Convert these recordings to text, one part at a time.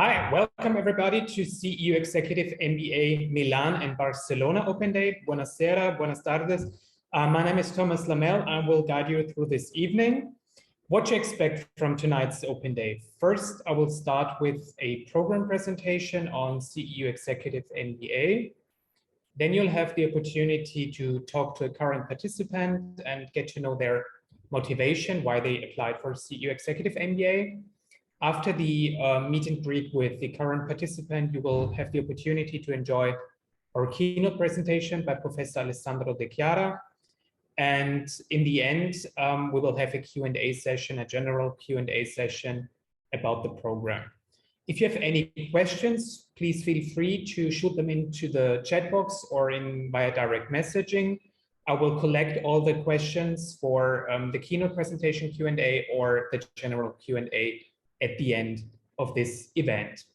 Hi, welcome everybody to CEU Executive MBA Milan and Barcelona Open Day. Buonasera, buenas tardes. My name is Thomas Lamel. I will guide you through this evening. What to expect from tonight's Open Day. First, I will start with a program presentation on CEU Executive MBA. Then you'll have the opportunity to talk to a current participant and get to know their motivation, why they applied for CEU Executive MBA. After the meet and greet with the current participant, you will have the opportunity to enjoy our keynote presentation by Professor Alessandro de Chiara. And in the end, we will have a Q&A session, a general Q&A session about the program. If you have any questions, please feel free to shoot them into the chat box or via direct messaging. I will collect all the questions for the keynote presentation Q&A or the general Q&A at the end of this event.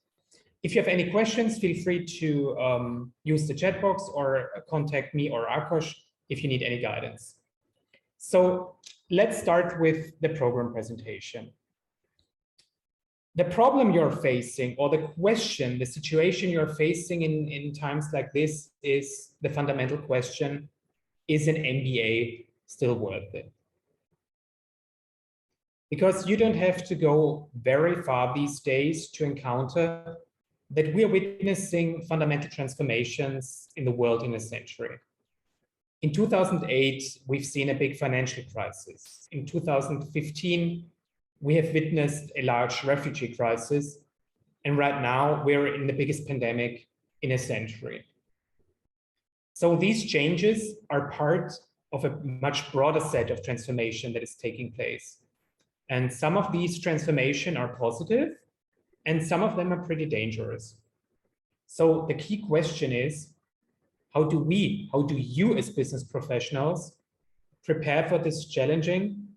If you have any questions, feel free to use the chat box or contact me or Akos if you need any guidance. So let's start with the program presentation. The problem you're facing, or the question, the situation you're facing in times like this is the fundamental question: is an MBA still worth it? Because you don't have to go very far these days to encounter that we are witnessing fundamental transformations in the world in a century. In 2008, we've seen a big financial crisis. In 2015, we have witnessed a large refugee crisis. And right now, we're in the biggest pandemic in a century. So these changes are part of a much broader set of transformation that is taking place. And some of these transformations are positive, and some of them are pretty dangerous. So the key question is, how do you as business professionals prepare for this challenging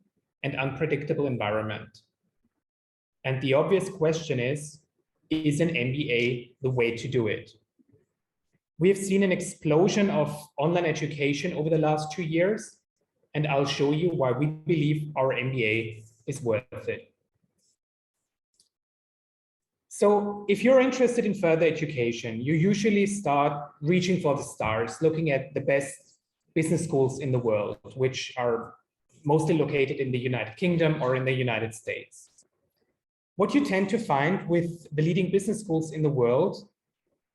and unpredictable environment? And the obvious question is an MBA the way to do it? We have seen an explosion of online education over the last 2 years, and I'll show you why we believe our MBA is worth it. So if you're interested in further education, you usually start reaching for the stars, looking at the best business schools in the world, which are mostly located in the United Kingdom or in the United States. What you tend to find with the leading business schools in the world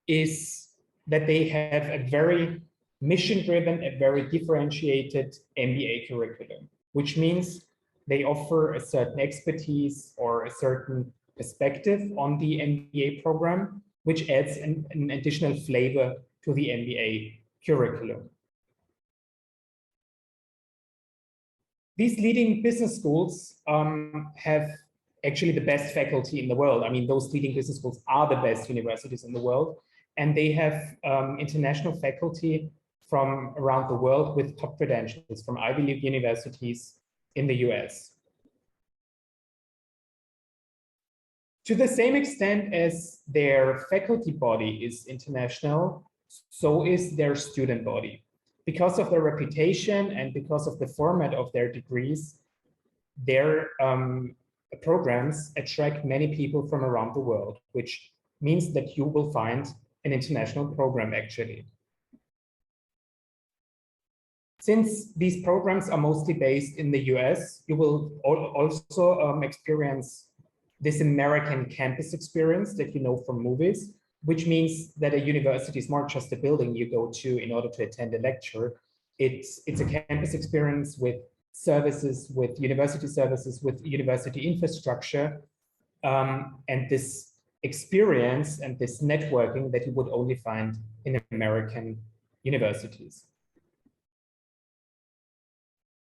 is that they have a very mission-driven, a very differentiated MBA curriculum, which means they offer a certain expertise or a certain perspective on the MBA program, which adds an additional flavor to the MBA curriculum. These leading business schools have actually the best faculty in the world. I mean, those leading business schools are the best universities in the world, and they have international faculty from around the world with top credentials from Ivy League universities in the US. To the same extent as their faculty body is international, so is their student body. Because of their reputation and because of the format of their degrees, their programs attract many people from around the world, which means that you will find an international program actually. Since these programs are mostly based in the US, you will also experience this American campus experience that you know from movies, which means that a university is not just a building you go to in order to attend a lecture. It's a campus experience with services, with university infrastructure, and this experience and this networking that you would only find in American universities.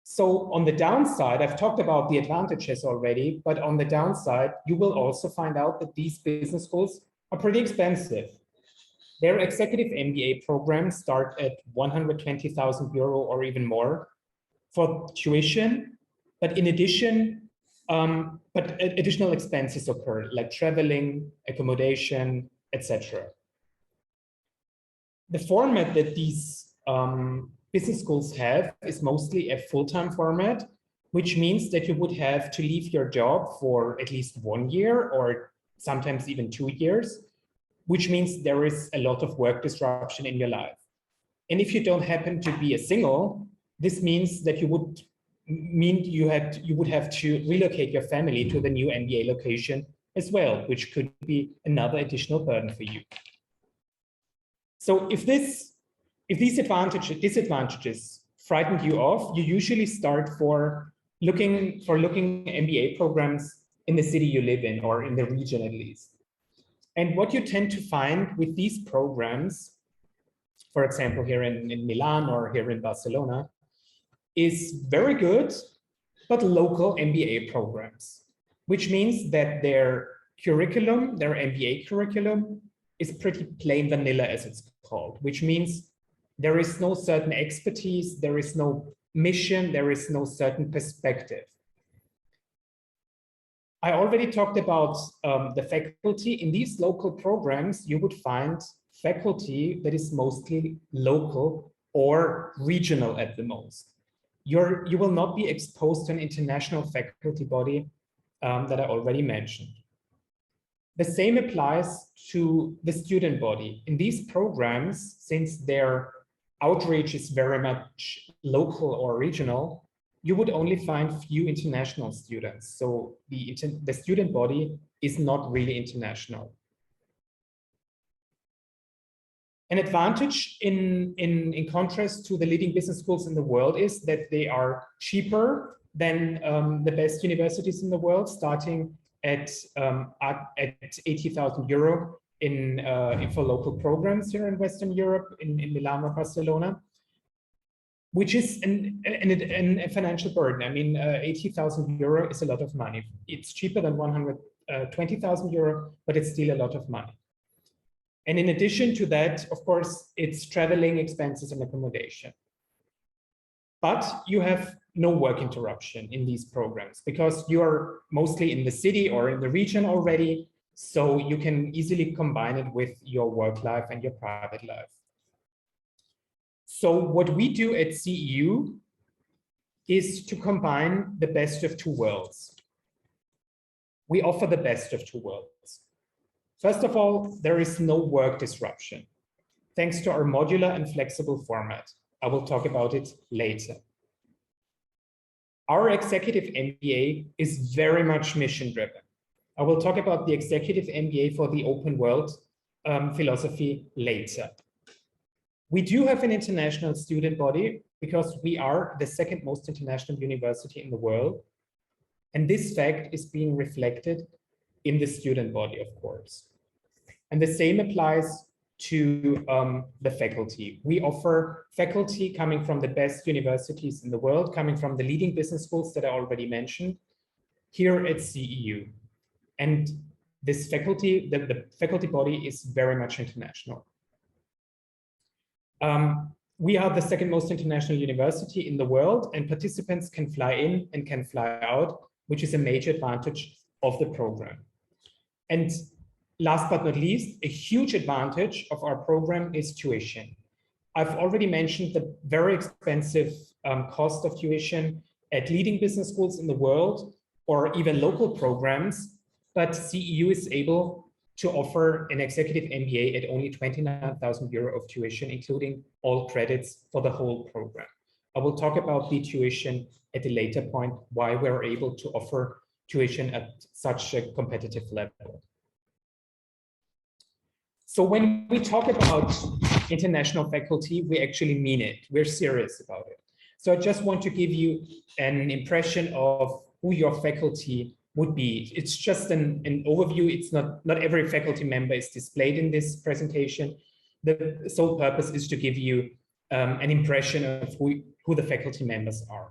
So on the downside, I've talked about the advantages already, but on the downside, you will also find out that these business schools are pretty expensive. Their executive MBA programs start at 120,000 euro or even more for tuition, but in addition, additional expenses occur, like traveling, accommodation, etc. The format that these business schools have is mostly a full-time format, which means that you would have to leave your job for at least 1 year or sometimes even 2 years, which means there is a lot of work disruption in your life. And if you don't happen to be a single, this means that you would have to relocate your family to the new MBA location as well, which could be another additional burden for you. So if these disadvantages frightened you off, you usually start looking MBA programs in the city you live in, or in the region at least. And what you tend to find with these programs, for example, here in Milan or here in Barcelona, is very good, but local MBA programs, which means that their curriculum, their MBA curriculum, is pretty plain vanilla, as it's called, which means there is no certain expertise, there is no mission, there is no certain perspective. I already talked about the faculty. In these local programs, you would find faculty that is mostly local or regional at the most. You will not be exposed to an international faculty body that I already mentioned. The same applies to the student body. In these programs, since their outreach is very much local or regional, you would only find few international students. So the student body is not really international. An advantage in contrast to the leading business schools in the world is that they are cheaper than the best universities in the world, starting at 80,000 euro for local programs here in Western Europe, in Milan or Barcelona, which is a financial burden. I mean, 80,000 euro is a lot of money. It's cheaper than 120,000 euro, but it's still a lot of money. And in addition to that, of course, it's traveling expenses and accommodation. But you have no work interruption in these programs because you are mostly in the city or in the region already. So you can easily combine it with your work life and your private life. So what we do at CEU is to combine the best of two worlds. We offer the best of two worlds. First of all, there is no work disruption, thanks to our modular and flexible format. I will talk about it later. Our executive MBA is very much mission-driven. I will talk about the executive MBA for the open world philosophy later. We do have an international student body because we are the second most international university in the world. And this fact is being reflected in the student body, of course. And the same applies to the faculty. We offer faculty coming from the best universities in the world, coming from the leading business schools that I already mentioned, here at CEU. And this faculty, the faculty body is very much international. We are the second most international university in the world, and participants can fly in and can fly out, which is a major advantage of the program. And last but not least, a huge advantage of our program is tuition. I've already mentioned the very expensive cost of tuition at leading business schools in the world, or even local programs, but CEU is able to offer an executive MBA at only 29,000 euro of tuition, including all credits for the whole program. I will talk about the tuition at a later point, why we're able to offer tuition at such a competitive level. So when we talk about international faculty, we actually mean it. We're serious about it. So I just want to give you an impression of who your faculty would be. It's just an overview. It's not every faculty member is displayed in this presentation. The sole purpose is to give you an impression of who the faculty members are.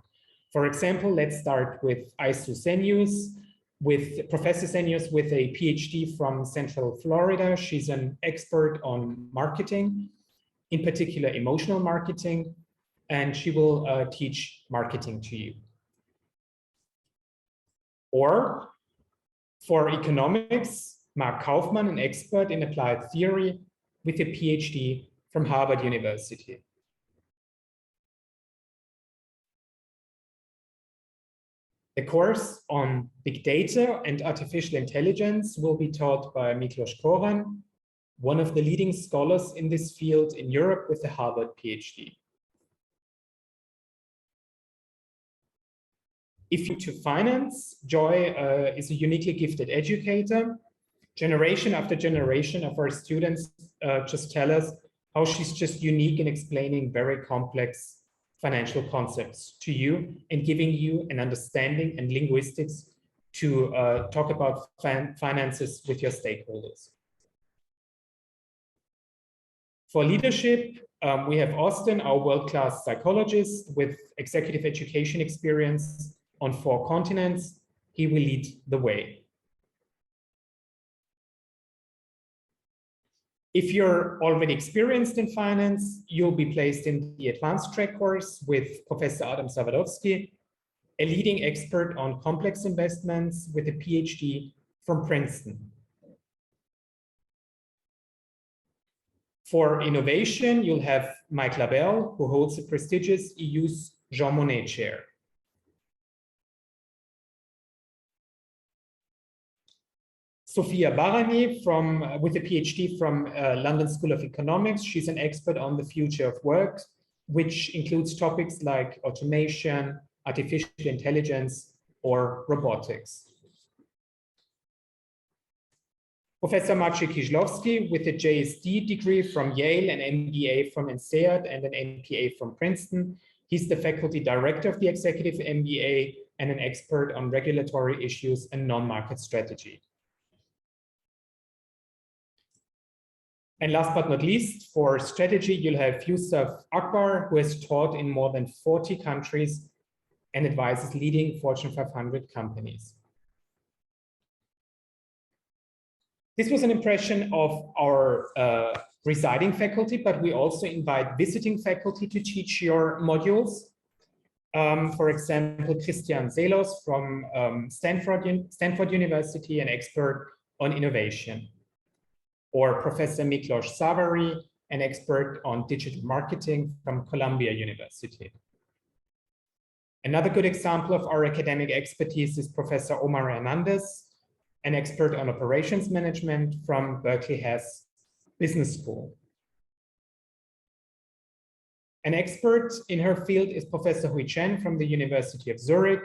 For example, let's start with Aisu Senius, with Professor Senius with a PhD from Central Florida. She's an expert on marketing, in particular emotional marketing, and she will teach marketing to you. Or for economics, Mark Kaufmann, an expert in applied theory with a PhD from Harvard University. The course on big data and artificial intelligence will be taught by Miklos Koran, one of the leading scholars in this field in Europe with a Harvard PhD. If you're to finance, Joy is a uniquely gifted educator. Generation after generation of our students just tell us how she's just unique in explaining very complex financial concepts to you and giving you an understanding and linguistics to talk about finances with your stakeholders. For leadership, we have Austin, our world-class psychologist with executive education experience on 4 continents. He will lead the way. If you're already experienced in finance, you'll be placed in the advanced track course with Professor Adam Zawodowski, a leading expert on complex investments with a PhD from Princeton. For innovation, you'll have Mike Labelle, who holds the prestigious EU's Jean Monnet Chair. Sophia Barani with a PhD from London School of Economics. She's an expert on the future of work, which includes topics like automation, artificial intelligence, or robotics. Professor Maciej Kiszlowski with a JSD degree from Yale, an MBA from INSEAD, and an MPA from Princeton. He's the faculty director of the Executive MBA and an expert on regulatory issues and non-market strategy. And last but not least, for strategy, you'll have Yusuf Akbar, who has taught in more than 40 countries and advises leading Fortune 500 companies. This was an impression of our residing faculty, but we also invite visiting faculty to teach your modules. For example, Christian Zelos from Stanford University, an expert on innovation. Or Professor Miklos Savary, an expert on digital marketing from Columbia University. Another good example of our academic expertise is Professor Omar Hernandez, an expert on operations management from Berkeley Hess Business School. An expert in her field is Professor Hui Chen from the University of Zurich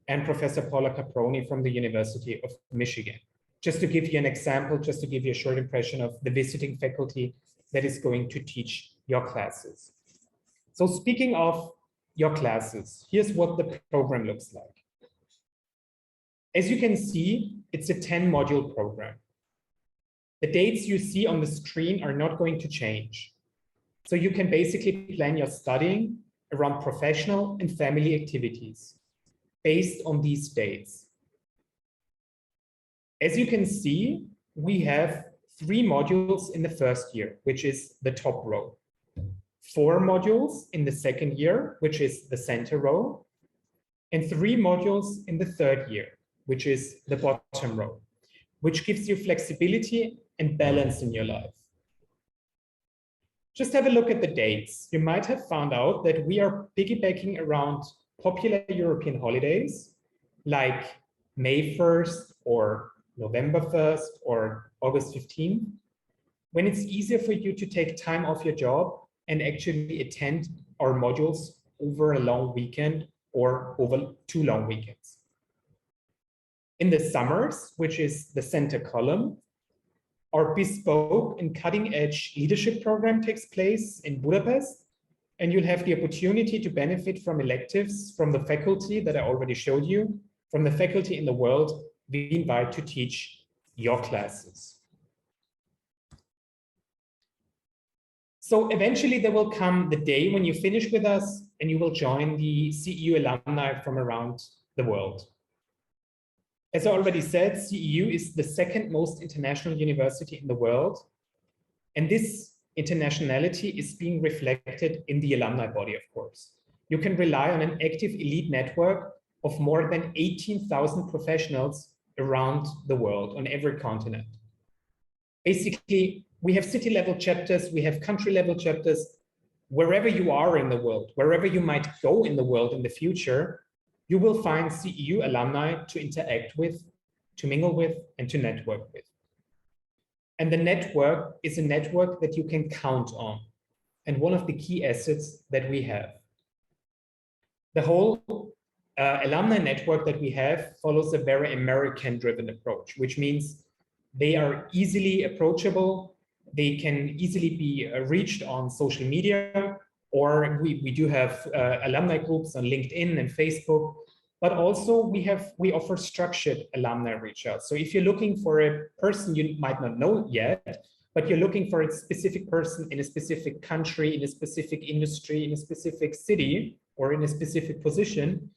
and Professor Paula Caproni from the University of Michigan. Just to give you an example, just to give you a short impression of the visiting faculty that is going to teach your classes. So speaking of your classes, here's what the program looks like. As you can see, it's a 10-module program. The dates you see on the screen are not going to change. So you can basically plan your studying around professional and family activities based on these dates. As you can see, we have 3 modules in the first year, which is the top row. 4 modules in the second year, which is the center row, and 3 modules in the third year, which is the bottom row, which gives you flexibility and balance in your life. Just have a look at the dates. You might have found out that we are piggybacking around popular European holidays like May 1st or November 1st or August 15th, when it's easier for you to take time off your job and actually attend our modules over a long weekend or over 2 long weekends. In the summers, which is the center column, our bespoke and cutting-edge leadership program takes place in Budapest, and you'll have the opportunity to benefit from electives from the faculty that I already showed you, from the faculty in the world we invite to teach your classes. So eventually there will come the day when you finish with us and you will join the CEU alumni from around the world. As I already said, CEU is the 2nd most international university in the world. And this internationality is being reflected in the alumni body, of course. You can rely on an active elite network of more than 18,000 professionals around the world on every continent. Basically, we have city-level chapters, we have country-level chapters. Wherever you are in the world, wherever you might go in the world in the future, you will find CEU alumni to interact with, to mingle with, and to network with. And the network is a network that you can count on, and one of the key assets that we have. The whole alumni network that we have follows a very American-driven approach, which means they are easily approachable. They can easily be reached on social media, or we do have alumni groups on LinkedIn and Facebook, but also we offer structured alumni reach out. So if you're looking for a person you might not know yet, but you're looking for a specific person in a specific country, in a specific industry, in a specific city, or in a specific position,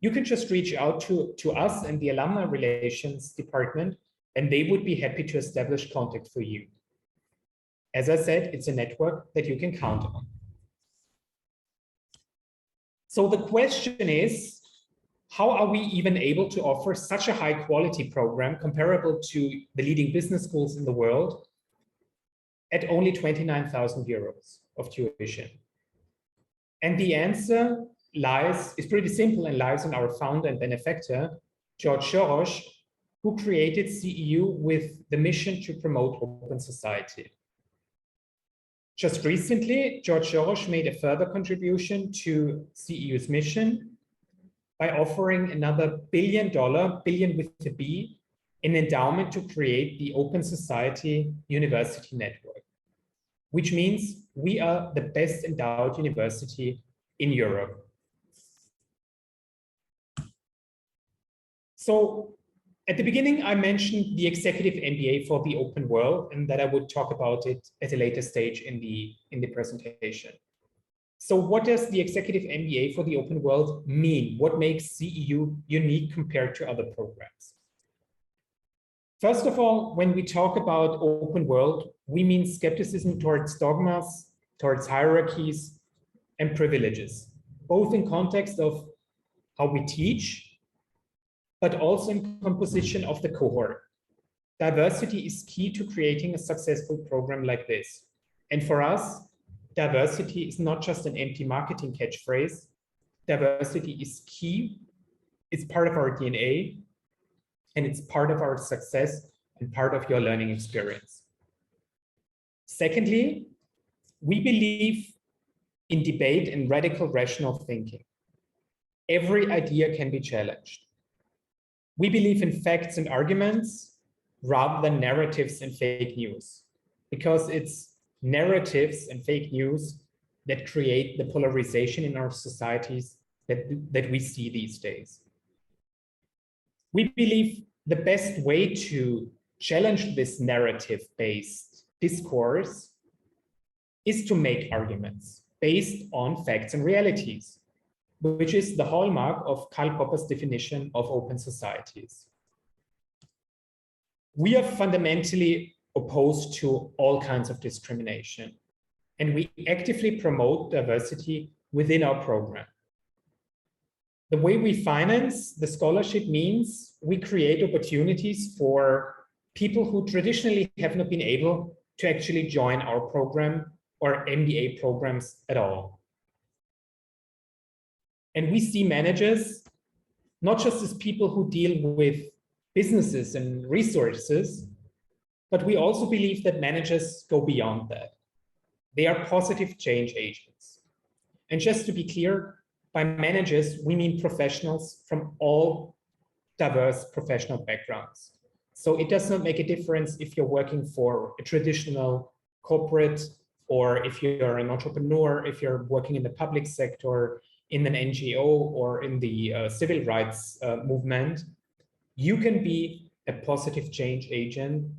you can just reach out to us and the alumni relations department, and they would be happy to establish contact for you. As I said, it's a network that you can count on. So the question is, how are we even able to offer such a high quality program comparable to the leading business schools in the world at only 29,000 euros of tuition? And the answer is pretty simple and lies in our founder and benefactor, George Soros, who created CEU with the mission to promote open society. Just recently, George Soros made a further contribution to CEU's mission by offering another billion with a B, an endowment to create the Open Society University Network, which means we are the best endowed university in Europe. So at the beginning, I mentioned the Executive MBA for the open world, and that I would talk about it at a later stage in the presentation. So what does the Executive MBA for the open world mean? What makes CEU unique compared to other programs? First of all, when we talk about open world, we mean skepticism towards dogmas, towards hierarchies, and privileges, both in context of how we teach, but also in composition of the cohort. Diversity is key to creating a successful program like this. And for us, diversity is not just an empty marketing catchphrase. Diversity is key. It's part of our DNA, and it's part of our success and part of your learning experience. Secondly, we believe in debate and radical rational thinking. Every idea can be challenged. We believe in facts and arguments rather than narratives and fake news, because it's narratives and fake news that create the polarization in our societies that we see these days. We believe the best way to challenge this narrative-based discourse is to make arguments based on facts and realities, which is the hallmark of Karl Popper's definition of open societies. We are fundamentally opposed to all kinds of discrimination, and we actively promote diversity within our program. The way we finance the scholarship means we create opportunities for people who traditionally have not been able to actually join our program or MBA programs at all. And we see managers not just as people who deal with businesses and resources, but we also believe that managers go beyond that. They are positive change agents. And just to be clear, by managers, we mean professionals from all diverse professional backgrounds. So it does not make a difference if you're working for a traditional corporate, or if you're an entrepreneur, if you're working in the public sector, in an NGO, or in the civil rights movement. You can be a positive change agent,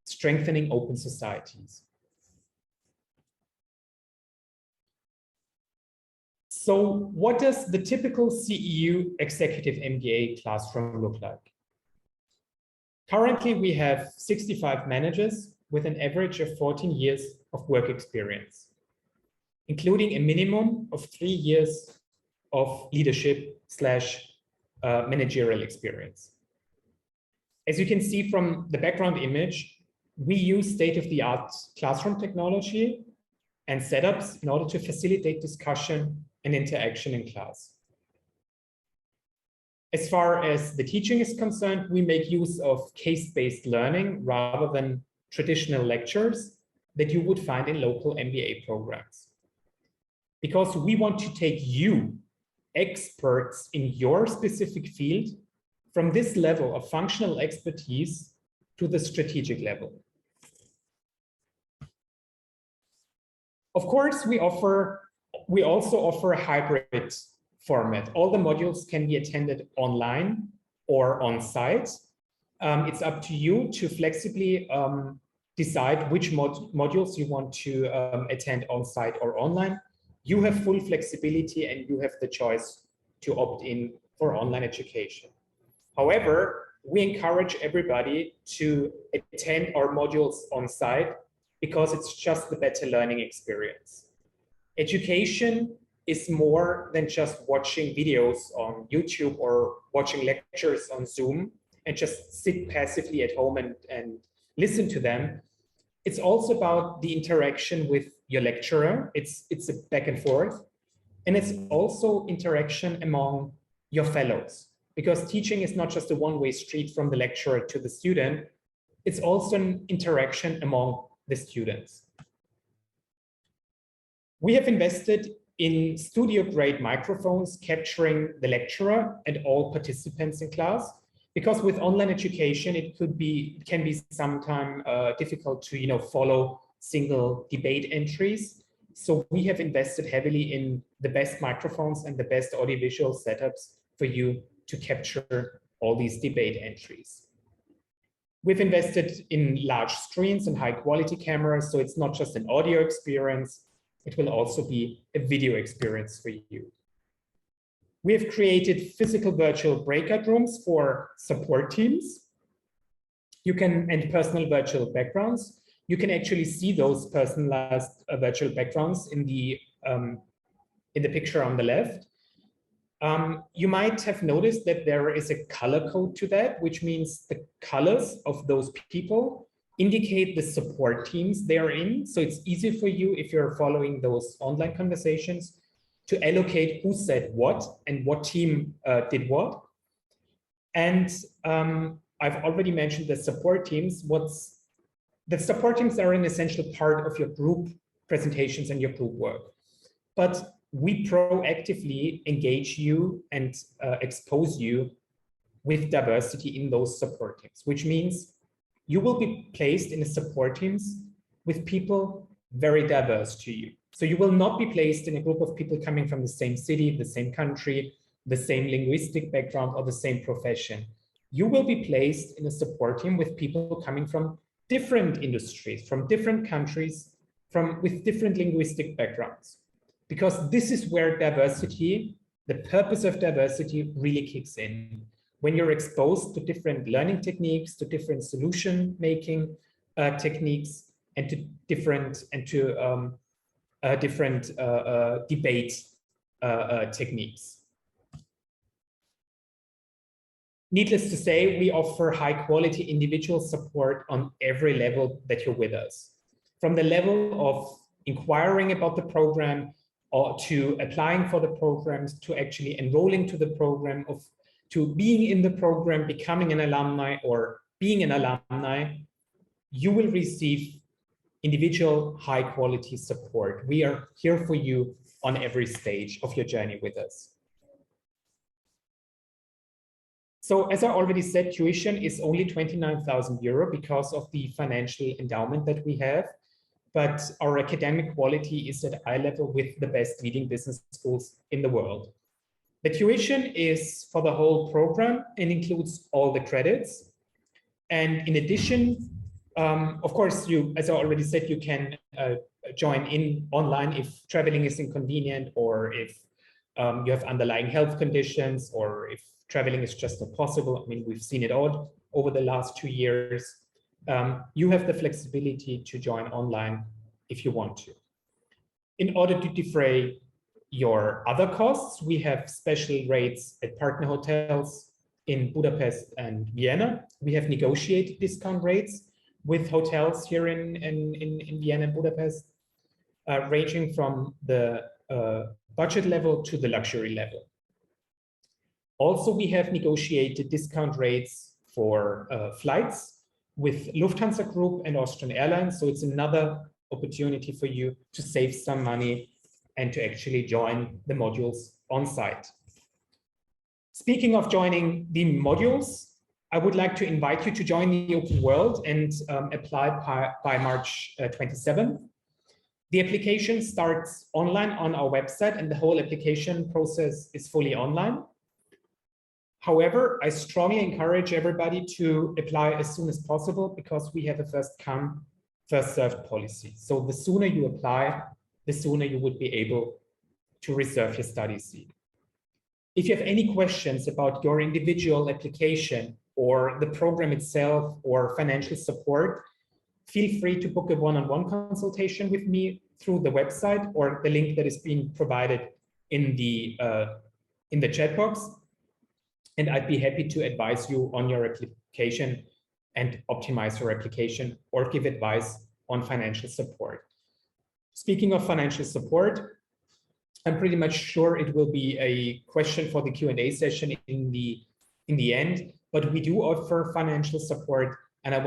strengthening open societies. So what does the typical CEU Executive MBA classroom look like? Currently, we have 65 managers with an average of 14 years of work experience, including a minimum of 3 years of leadership / managerial experience. As you can see from the background image, we use state-of-the-art classroom technology and setups in order to facilitate discussion and interaction in class. As far as the teaching is concerned, we make use of case-based learning rather than traditional lectures that you would find in local MBA programs. Because we want to take you, experts in your specific field, from this level of functional expertise to the strategic level. Of course, we also offer a hybrid format. All the modules can be attended online or on site. It's up to you to flexibly decide which modules you want to attend on site or online. You have full flexibility and you have the choice to opt in for online education. However, we encourage everybody to attend our modules on site because it's just the better learning experience. Education is more than just watching videos on YouTube or watching lectures on Zoom and just sit passively at home and listen to them. It's also about the interaction with your lecturer. It's a back and forth. And it's also interaction among your fellows, because teaching is not just a one-way street from the lecturer to the student. It's also an interaction among the students. We have invested in studio-grade microphones capturing the lecturer and all participants in class, because with online education, it can be sometimes difficult to follow single debate entries. So we have invested heavily in the best microphones and the best audiovisual setups for you to capture all these debate entries. We've invested in large screens and high quality cameras, so it's not just an audio experience, it will also be a video experience for you. We have created physical virtual breakout rooms for support teams. And personal virtual backgrounds. You can actually see those personalized virtual backgrounds in the picture on the left. You might have noticed that there is a color code to that, which means the colors of those people indicate the support teams they're in. So it's easy for you, if you're following those online conversations, to allocate who said what and what team did what. And I've already mentioned the support teams. The support teams are an essential part of your group presentations and your group work. But we proactively engage you and expose you with diversity in those support teams, which means you will be placed in the support teams with people very diverse to you. So you will not be placed in a group of people coming from the same city, the same country, the same linguistic background, or the same profession. You will be placed in a support team with people coming from different industries, from different countries, with different linguistic backgrounds. Because this is where diversity, the purpose of diversity, really kicks in. When you're exposed to different learning techniques, to different solution-making techniques, and to different debate techniques. Needless to say, we offer high-quality individual support on every level that you're with us. From the level of inquiring about the program, or to applying for the programs, to actually enrolling to the program, to being in the program, becoming an alumni, or being an alumni, you will receive individual high-quality support. We are here for you on every stage of your journey with us. So as I already said, tuition is only 29,000 euro because of the financial endowment that we have. But our academic quality is at eye level with the best leading business schools in the world. The tuition is for the whole program and includes all the credits. And in addition, of course, as I already said, you can join in online if traveling is inconvenient, or if you have underlying health conditions, or if traveling is just not possible. I mean, we've seen it all over the last 2 years. You have the flexibility to join online if you want to. In order to defray your other costs, we have special rates at partner hotels in Budapest and Vienna. We have negotiated discount rates with hotels here in Vienna and Budapest, ranging from the budget level to the luxury level. Also, we have negotiated discount rates for flights with Lufthansa Group and Austrian Airlines. So it's another opportunity for you to save some money and to actually join the modules on site. Speaking of joining the modules, I would like to invite you to join the Open World and apply by March 27th. The application starts online on our website and the whole application process is fully online. However, I strongly encourage everybody to apply as soon as possible because we have a first come, first served policy. So the sooner you apply, the sooner you would be able to reserve your study seat. If you have any questions about your individual application or the program itself or financial support, feel free to book a one-on-one consultation with me through the website or the link that is being provided in the chat box. And I'd be happy to advise you on your application and optimize your application or give advice on financial support. Speaking of financial support, I'm pretty much sure it will be a question for the Q&A session in the end, but we do offer financial support, and I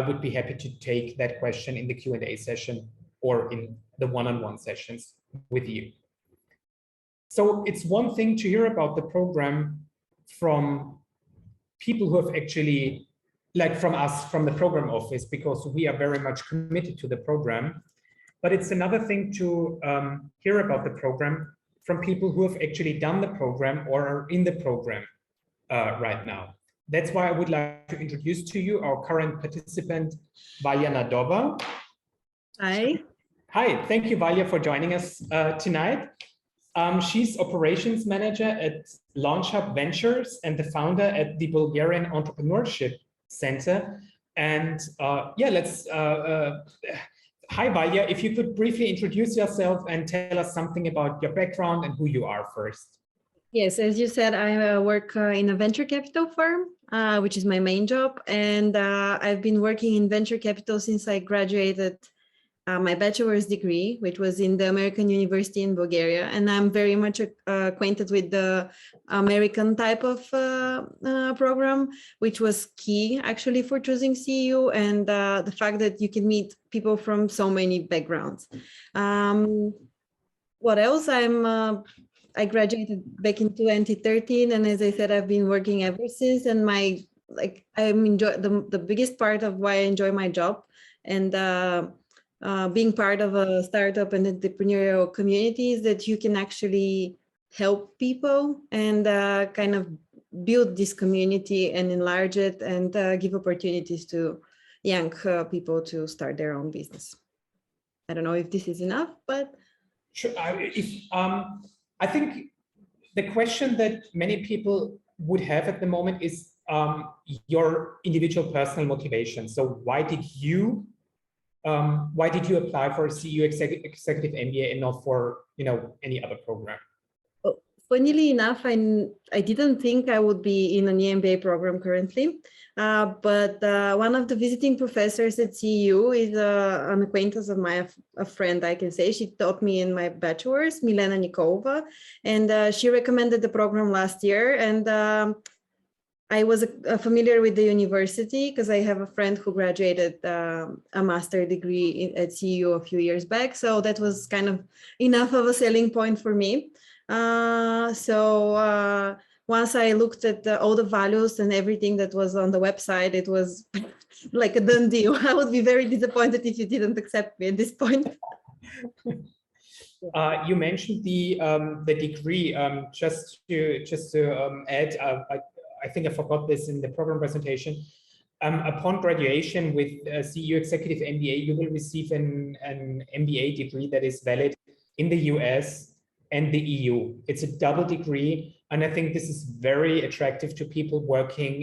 would be happy to take that question in the Q&A session or in the one-on-one sessions with you. So it's one thing to hear about the program from people who have actually, like from us, from the program office, because we are very much committed to the program. But it's another thing to hear about the program from people who have actually done the program or are in the program right now. That's why I would like to introduce to you our current participant, Valya Nadova. Hi. Hi, thank you, Valya, for joining us tonight. She's operations manager at Launch Hub Ventures and the founder at the Bulgarian Entrepreneurship Center. And hi, Valya, if you could briefly introduce yourself and tell us something about your background and who you are first. Yes, as you said, I work in a venture capital firm, which is my main job. And I've been working in venture capital since I graduated my bachelor's degree, which was in the American University in Bulgaria. And I'm very much acquainted with the American type of program, which was key actually for choosing CEU, and the fact that you can meet people from so many backgrounds. What else? I graduated back in 2013, and as I said, I've been working ever since. And the biggest part of why I enjoy my job and being part of a startup and entrepreneurial community is that you can actually help people and kind of build this community and enlarge it and give opportunities to young people to start their own business. I don't know if this is enough, but sure. I think the question that many people would have at the moment is your individual personal motivation. So why did you apply for CEU Executive MBA and not for any other program? Funnily enough, I didn't think I would be in an MBA program currently, but one of the visiting professors at CEU is an acquaintance of mine, a friend, I can say. She taught me in my bachelor's, Milena Nikova, and she recommended the program last year. And I was familiar with the university because I have a friend who graduated a master's degree at CEU a few years back. So that was kind of enough of a selling point for me. Once I looked at all the values and everything that was on the website, it was like a done deal. I would be very disappointed if you didn't accept me at this point. You mentioned the degree. Just to add, I think I forgot this in the program presentation. Upon graduation with CEU Executive MBA, you will receive an MBA degree that is valid in the US and the EU. It's a double degree, and I think this is very attractive to people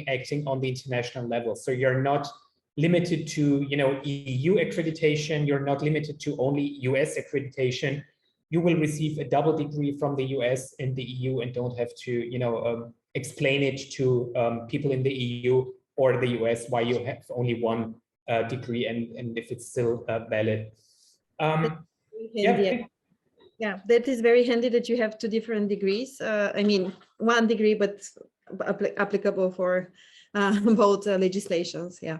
acting on the international level. So you're not limited to EU accreditation. You're not limited to only US accreditation. You will receive a double degree from the US and the EU and don't have to explain it to people in the EU or the US why you have only one degree and if it's still valid. Yeah, that is very handy that you have 2 different degrees. I mean, 1 degree, but applicable for both legislations. Yeah.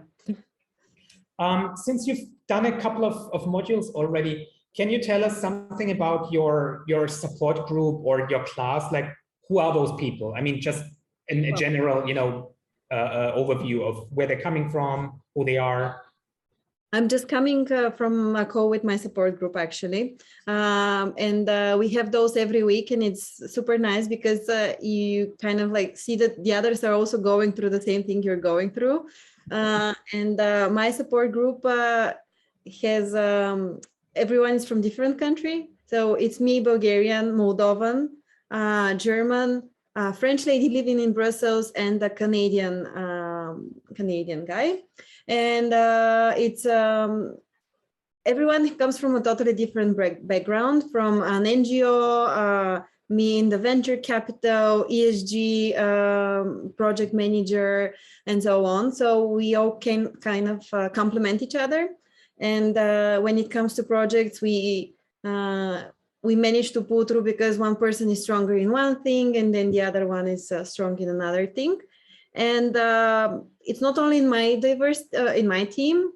Since you've done a couple of modules already, can you tell us something about your support group or your class? Like, who are those people? I mean, just in a general, you know, overview of where they're coming from, who they are. I'm just coming from a call with my support group, actually. We have those every week, and it's super nice because you kind of like see that the others are also going through the same thing you're going through. My support group has everyone is from different country. So it's me, Bulgarian, Moldovan, German, French lady living in Brussels, and a Canadian guy. And it's everyone comes from a totally different background, from an NGO, me in the venture capital, ESG project manager, and so on. So we all can kind of complement each other. And when it comes to projects, we manage to pull through because one person is stronger in one thing, and then the other one is strong in another thing. And it's not only in my in my team,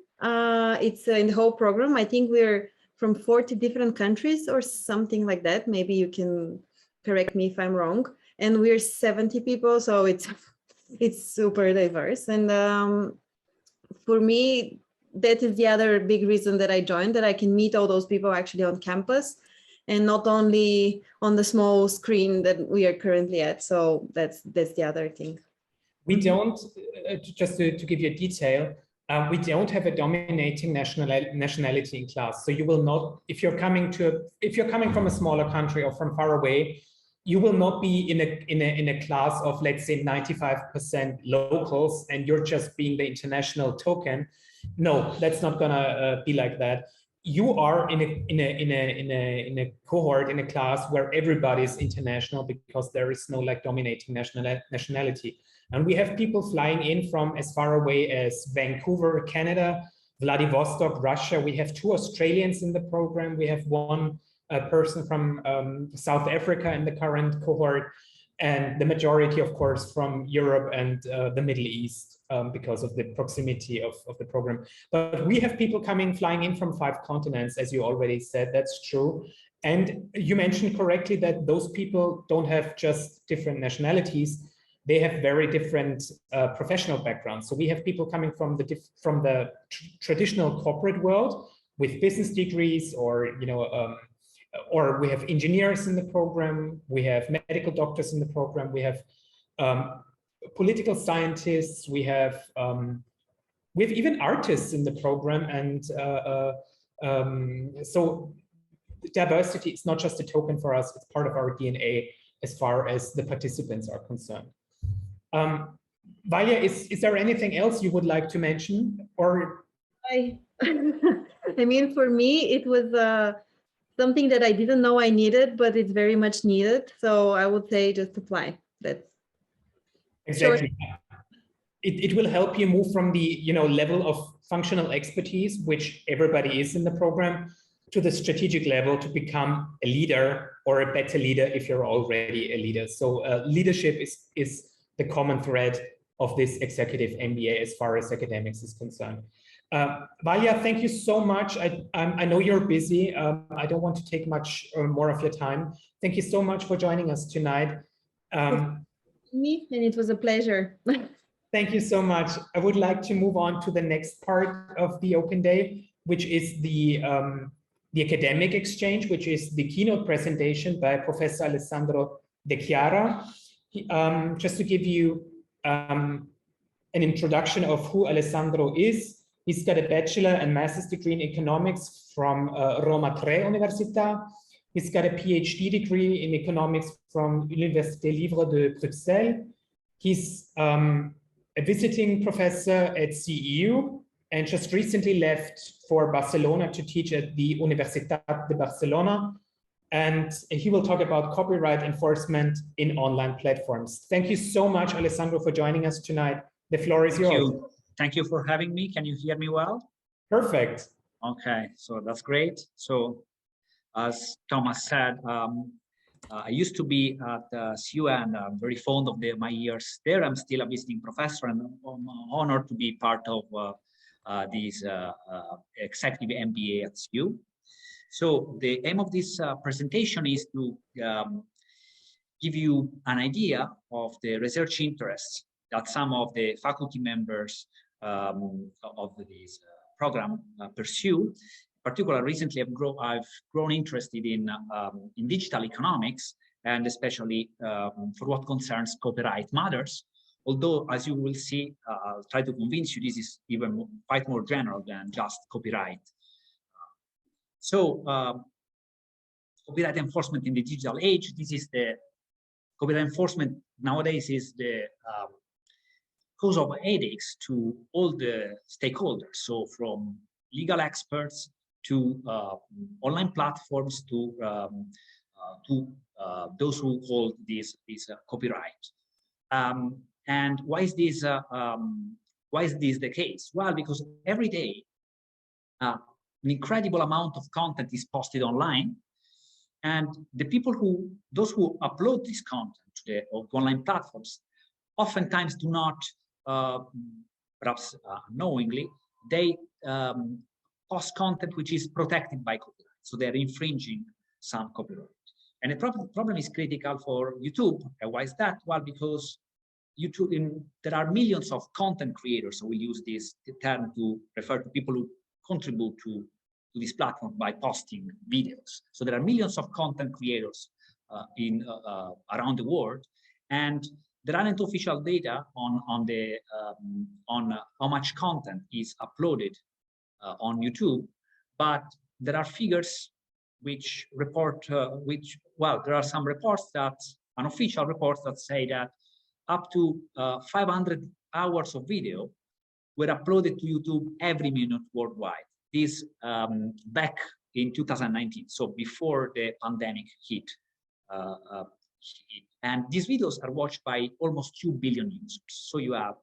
it's in the whole program. I think we're from 40 different countries or something like that. Maybe you can correct me if I'm wrong. And we're 70 people, so it's super diverse. And for me, that is the other big reason that I joined, that I can meet all those people actually on campus and not only on the small screen that we are currently at. So that's the other thing. We don't, just to give you a detail, we don't have a dominating nationality in class. So you will not, if you're coming from a smaller country or from far away, you will not be in a class of, let's say, 95% locals, and you're just being the international token. No, that's not gonna be like that. You are in a cohort, in a class where everybody is international, because there is no like dominating nationality. And we have people flying in from as far away as Vancouver, Canada, Vladivostok, Russia. We have 2 Australians in the program. We have 1 person from South Africa in the current cohort, and the majority, of course, from Europe and the Middle East, because of the proximity of the program. But we have people flying in from 5 continents, as you already said. That's true. And you mentioned correctly that those people don't have just different nationalities. They have very different professional backgrounds. So we have people coming from the traditional corporate world with business degrees, or or we have engineers in the program. We have medical doctors in the program. We have political scientists. We have even artists in the program. And so diversity is not just a token for us; it's part of our DNA as far as the participants are concerned. Valia, is there anything else you would like to mention? Or I mean, for me, it was something that I didn't know I needed, but it's very much needed. So I would say just apply. That's exactly. It will help you move from the level of functional expertise, which everybody is in the program, to the strategic level to become a leader, or a better leader if you're already a leader. So leadership is the common thread of this executive MBA as far as academics is concerned. Valia, thank you so much. I know you're busy. I don't want to take much more of your time. Thank you so much for joining us tonight. Me, and it was a pleasure. Thank you so much. I would like to move on to the next part of the Open Day, which is the academic exchange, which is the keynote presentation by Professor Alessandro de Chiara. Just to give you an introduction of who Alessandro is, he's got a bachelor and master's degree in economics from Roma Tre Università. He's got a PhD degree in economics from Université Libre de Bruxelles. He's a visiting professor at CEU, and just recently left for Barcelona to teach at the Universitat de Barcelona. And he will talk about copyright enforcement in online platforms. Thank you so much, Alessandro, for joining us tonight. The floor is yours. Thank you for having me. Can you hear me well? Perfect. Okay, so that's great. So As Thomas said, I used to be at CEU, and I'm very fond of my years there. I'm still a visiting professor, and I'm honored to be part of this executive MBA at CEU. So the aim of this presentation is to give you an idea of the research interests that some of the faculty members of this program pursue. Particularly, recently I've grown interested in digital economics, and especially for what concerns copyright matters. Although, as you will see, I'll try to convince you this is even quite more general than just copyright. So, copyright enforcement in the digital age. This is the copyright enforcement nowadays is the cause of headaches to all the stakeholders. So, from legal experts to online platforms to those who hold this copyright. And why is this the case? Well, because every day an incredible amount of content is posted online, and those who upload this content to the online platforms oftentimes do not, perhaps knowingly, they post content which is protected by copyright, so they're infringing some copyright. And the problem is critical for YouTube. And why is that? Well, because YouTube, there are millions of content creators, so we use this term to refer to people who contribute to this platform by posting videos. So there are millions of content creators around the world, and there aren't official data on how much content is uploaded on YouTube, but there are figures which report, there are some reports unofficial reports that say that up to 500 hours of video were uploaded to YouTube every minute worldwide. This back in 2019, so before the pandemic hit. And these videos are watched by almost 2 billion users. So you have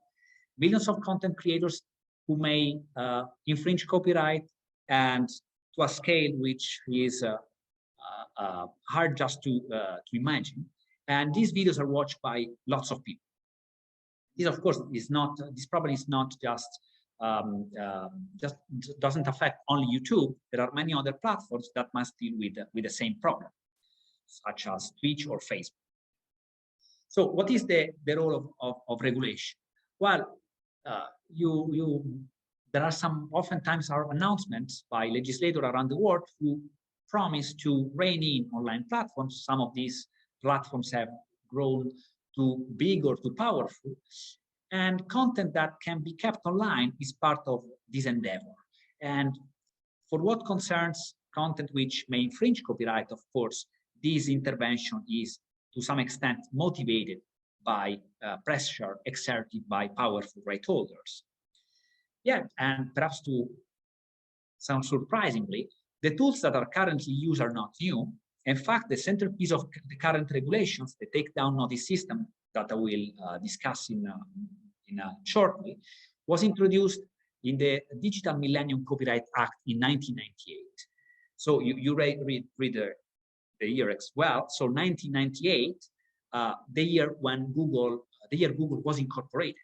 millions of content creators who may infringe copyright, and to a scale which is hard just to imagine. And these videos are watched by lots of people. This, of course, is not. This problem is not just doesn't affect only YouTube. There are many other platforms that must deal with the same problem, such as Twitch or Facebook. So, what is the role of regulation? Well, there are oftentimes are announcements by legislators around the world who promise to rein in online platforms. Some of these platforms have grown too big or too powerful, and content that can be kept online is part of this endeavor. And for what concerns content which may infringe copyright, of course, this intervention is to some extent motivated by pressure exerted by powerful right holders. Yeah, and perhaps to sound surprisingly, the tools that are currently used are not new. In fact, the centerpiece of the current regulations, the takedown notice system that I will discuss shortly, was introduced in the Digital Millennium Copyright Act in 1998. So you read the year as well. So 1998, the year Google was incorporated.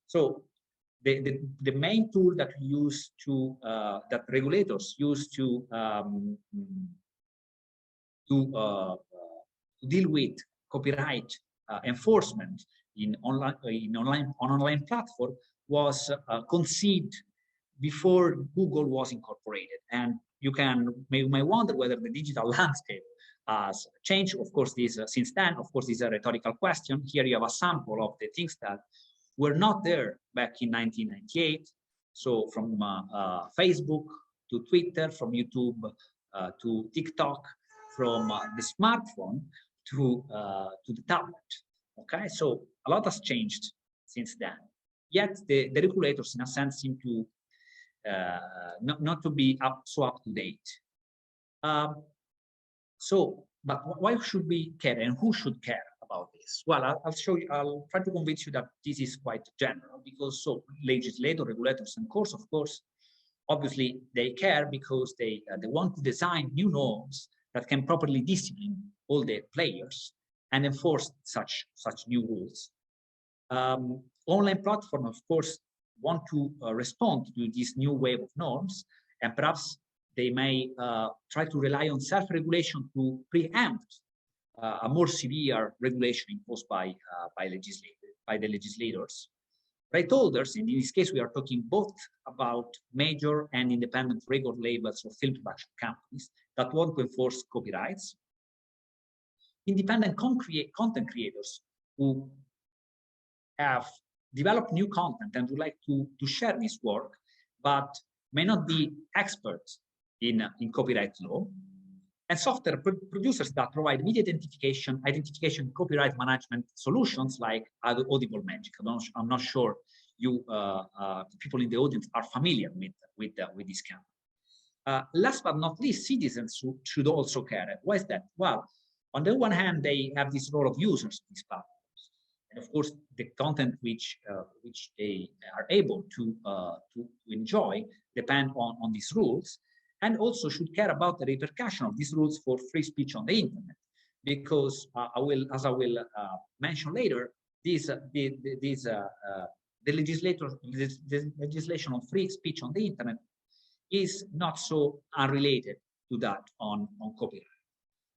So the main tool that we use to that regulators use to deal with copyright enforcement on online platform was conceived before Google was incorporated. And you may wonder whether the digital landscape has changed. Of course, since then, of course, this is a rhetorical question. Here you have a sample of the things that were not there back in 1998. So from Facebook to Twitter, from YouTube to TikTok, from the smartphone to the tablet. Okay, so a lot has changed since then. Yet the regulators, in a sense, seem to not to be so up to date. But why should we care, and who should care about this? Well, I'll show you. I'll try to convince you that this is quite general, because legislators, regulators, and courts, of course, Obviously, they care because they want to design new norms that can properly discipline all the players and enforce such new rules. Online platforms, of course, want to respond to this new wave of norms, and perhaps they may try to rely on self-regulation to preempt a more severe regulation imposed by the legislators. Right holders, in this case, we are talking both about major and independent record labels or film production companies that want to enforce copyrights. Independent content creators who have developed new content and would like to share this work, but may not be experts in copyright law. And software producers that provide media identification, copyright management solutions like Audible Magic. I'm not sure you people in the audience are familiar with this company. Last but not least, citizens should also care. Why is that? Well, on the one hand, they have this role of users of these platforms, and of course, the content which they are able to enjoy depend on these rules. And also should care about the repercussion of these rules for free speech on the internet, because as I will mention later, the legislation on free speech on the internet is not so unrelated to that on copyright.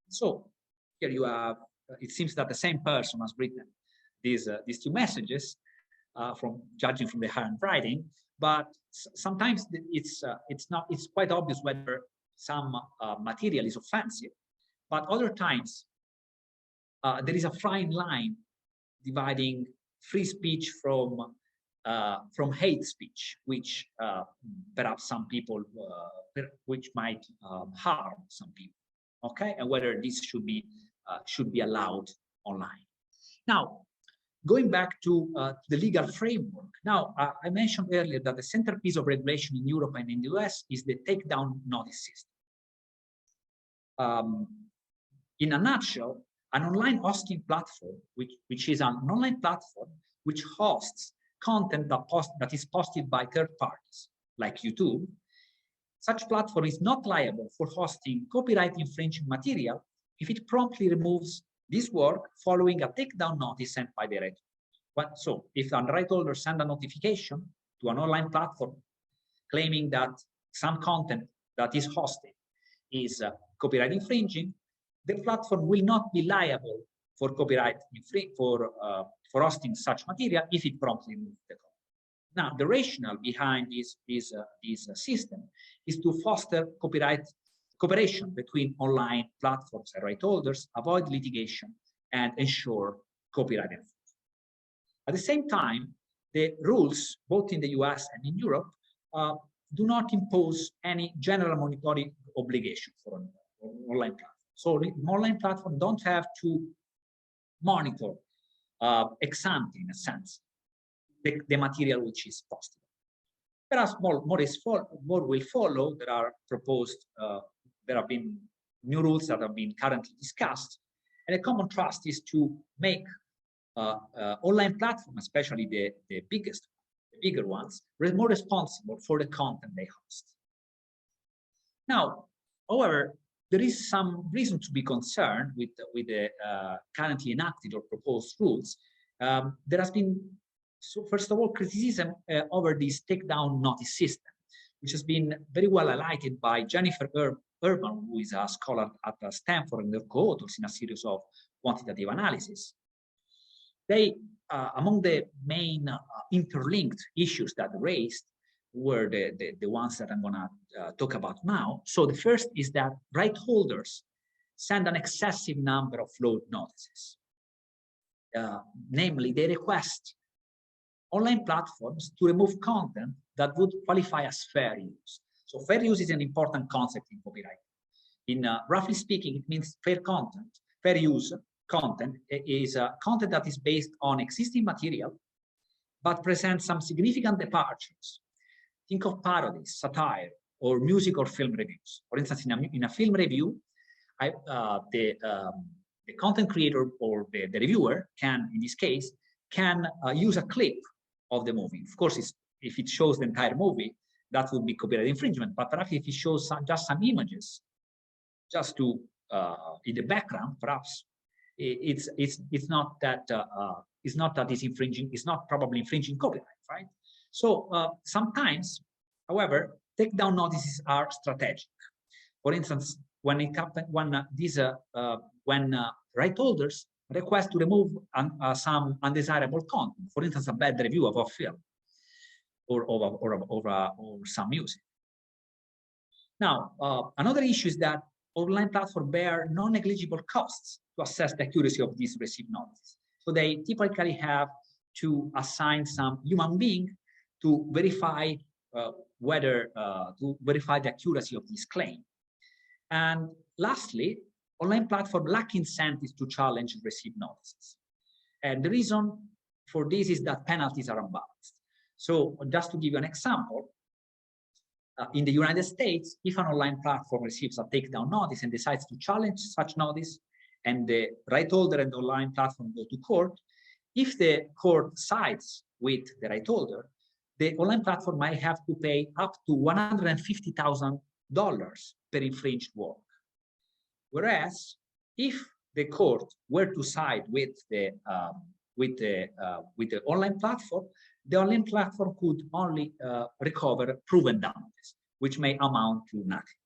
So here you have, it seems that the same person has written these two messages, judging from the handwriting. But sometimes it's quite obvious whether some material is offensive, but other times there is a fine line dividing free speech from hate speech, which perhaps some people, which might harm some people. Okay, and whether this should be allowed online. Now, going back to the legal framework. Now, I mentioned earlier that the centerpiece of regulation in Europe and in the US is the takedown notice system. In a nutshell, an online hosting platform, which is an online platform which hosts content that is posted by third parties, like YouTube, such platform is not liable for hosting copyright infringing material if it promptly removes this work following a takedown notice sent by the right holder. So if a right holder sends a notification to an online platform claiming that some content that is hosted is copyright infringing, the platform will not be liable for copyright for hosting such material if it promptly removes the content. Now, the rationale behind this system is to foster cooperation between online platforms and right holders, avoid litigation, and ensure copyright enforcement. At the same time, the rules, both in the US and in Europe, do not impose any general monitoring obligation for an online platform. So the online platform don't have to monitor ex ante, in a sense, the material which is posted. Whereas more will follow. There are proposed, there have been new rules that have been currently discussed. And a common trust is to make online platforms, especially the bigger ones, more responsible for the content they host. Now, however, there is some reason to be concerned with the currently enacted or proposed rules. There has been, so first of all, criticism over this takedown notice system, which has been very well highlighted by Jennifer Urban, who is a scholar at Stanford and their co-authors in a series of quantitative analysis. They, among the main interlinked issues that they raised, were the ones that I'm going to talk about now. So the first is that right holders send an excessive number of float notices. Namely, they request online platforms to remove content that would qualify as fair use. So fair use is an important concept in copyright. In roughly speaking, it means fair content. Fair use content is content that is based on existing material, but presents some significant departures. Think of parodies, satire, or music or film reviews. For instance, in a film review, the content creator or the reviewer can, in this case, can use a clip of the movie. Of course, if it shows the entire movie, that would be copyright infringement. But perhaps if it shows just some images, just to in the background, perhaps it's not that it's infringing. It's not probably infringing copyright, right? So sometimes, however, takedown notices are strategic. For instance, when it happens, when right holders request to remove some undesirable content, for instance, a bad review of a film or some music. Now, another issue is that online platforms bear non-negligible costs to assess the accuracy of these received notices. So they typically have to assign some human being to verify the accuracy of this claim. And lastly, online platforms lack incentives to challenge received notices. And the reason for this is that penalties are unbalanced. So just to give you an example, in the United States, if an online platform receives a takedown notice and decides to challenge such notice, and the right holder and the online platform go to court, if the court sides with the right holder, the online platform might have to pay up to $150,000 per infringed work. Whereas, if the court were to side with the online platform, the online platform could only recover proven damages, which may amount to nothing.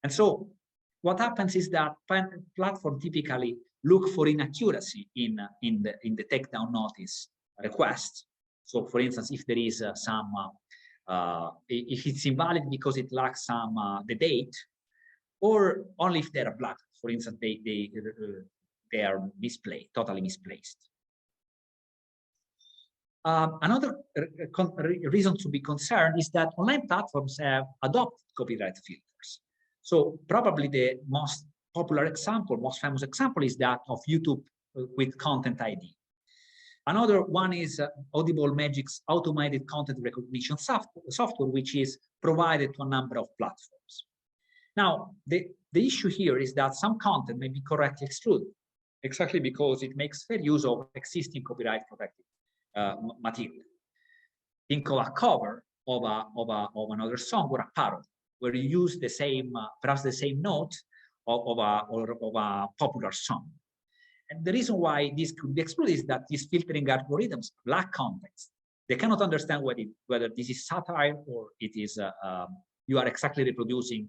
And so, what happens is that platforms typically look for inaccuracy in the takedown notice request. So, for instance, if there is if it's invalid because it lacks the date, or only if they're black. For instance, they are misplaced, totally misplaced. Another reason to be concerned is that online platforms have adopted copyright filters. So probably the most popular example, most famous example is that of YouTube with Content ID. Another one is Audible Magic's automated content recognition software, which is provided to a number of platforms. Now, the issue here is that some content may be correctly excluded, exactly because it makes fair use of existing copyright protected material. Think of a cover of another song or a parody, where you use the same, perhaps the same note of a popular song. And the reason why this could be excluded is that these filtering algorithms lack context. They cannot understand whether this is satire or it is you are exactly reproducing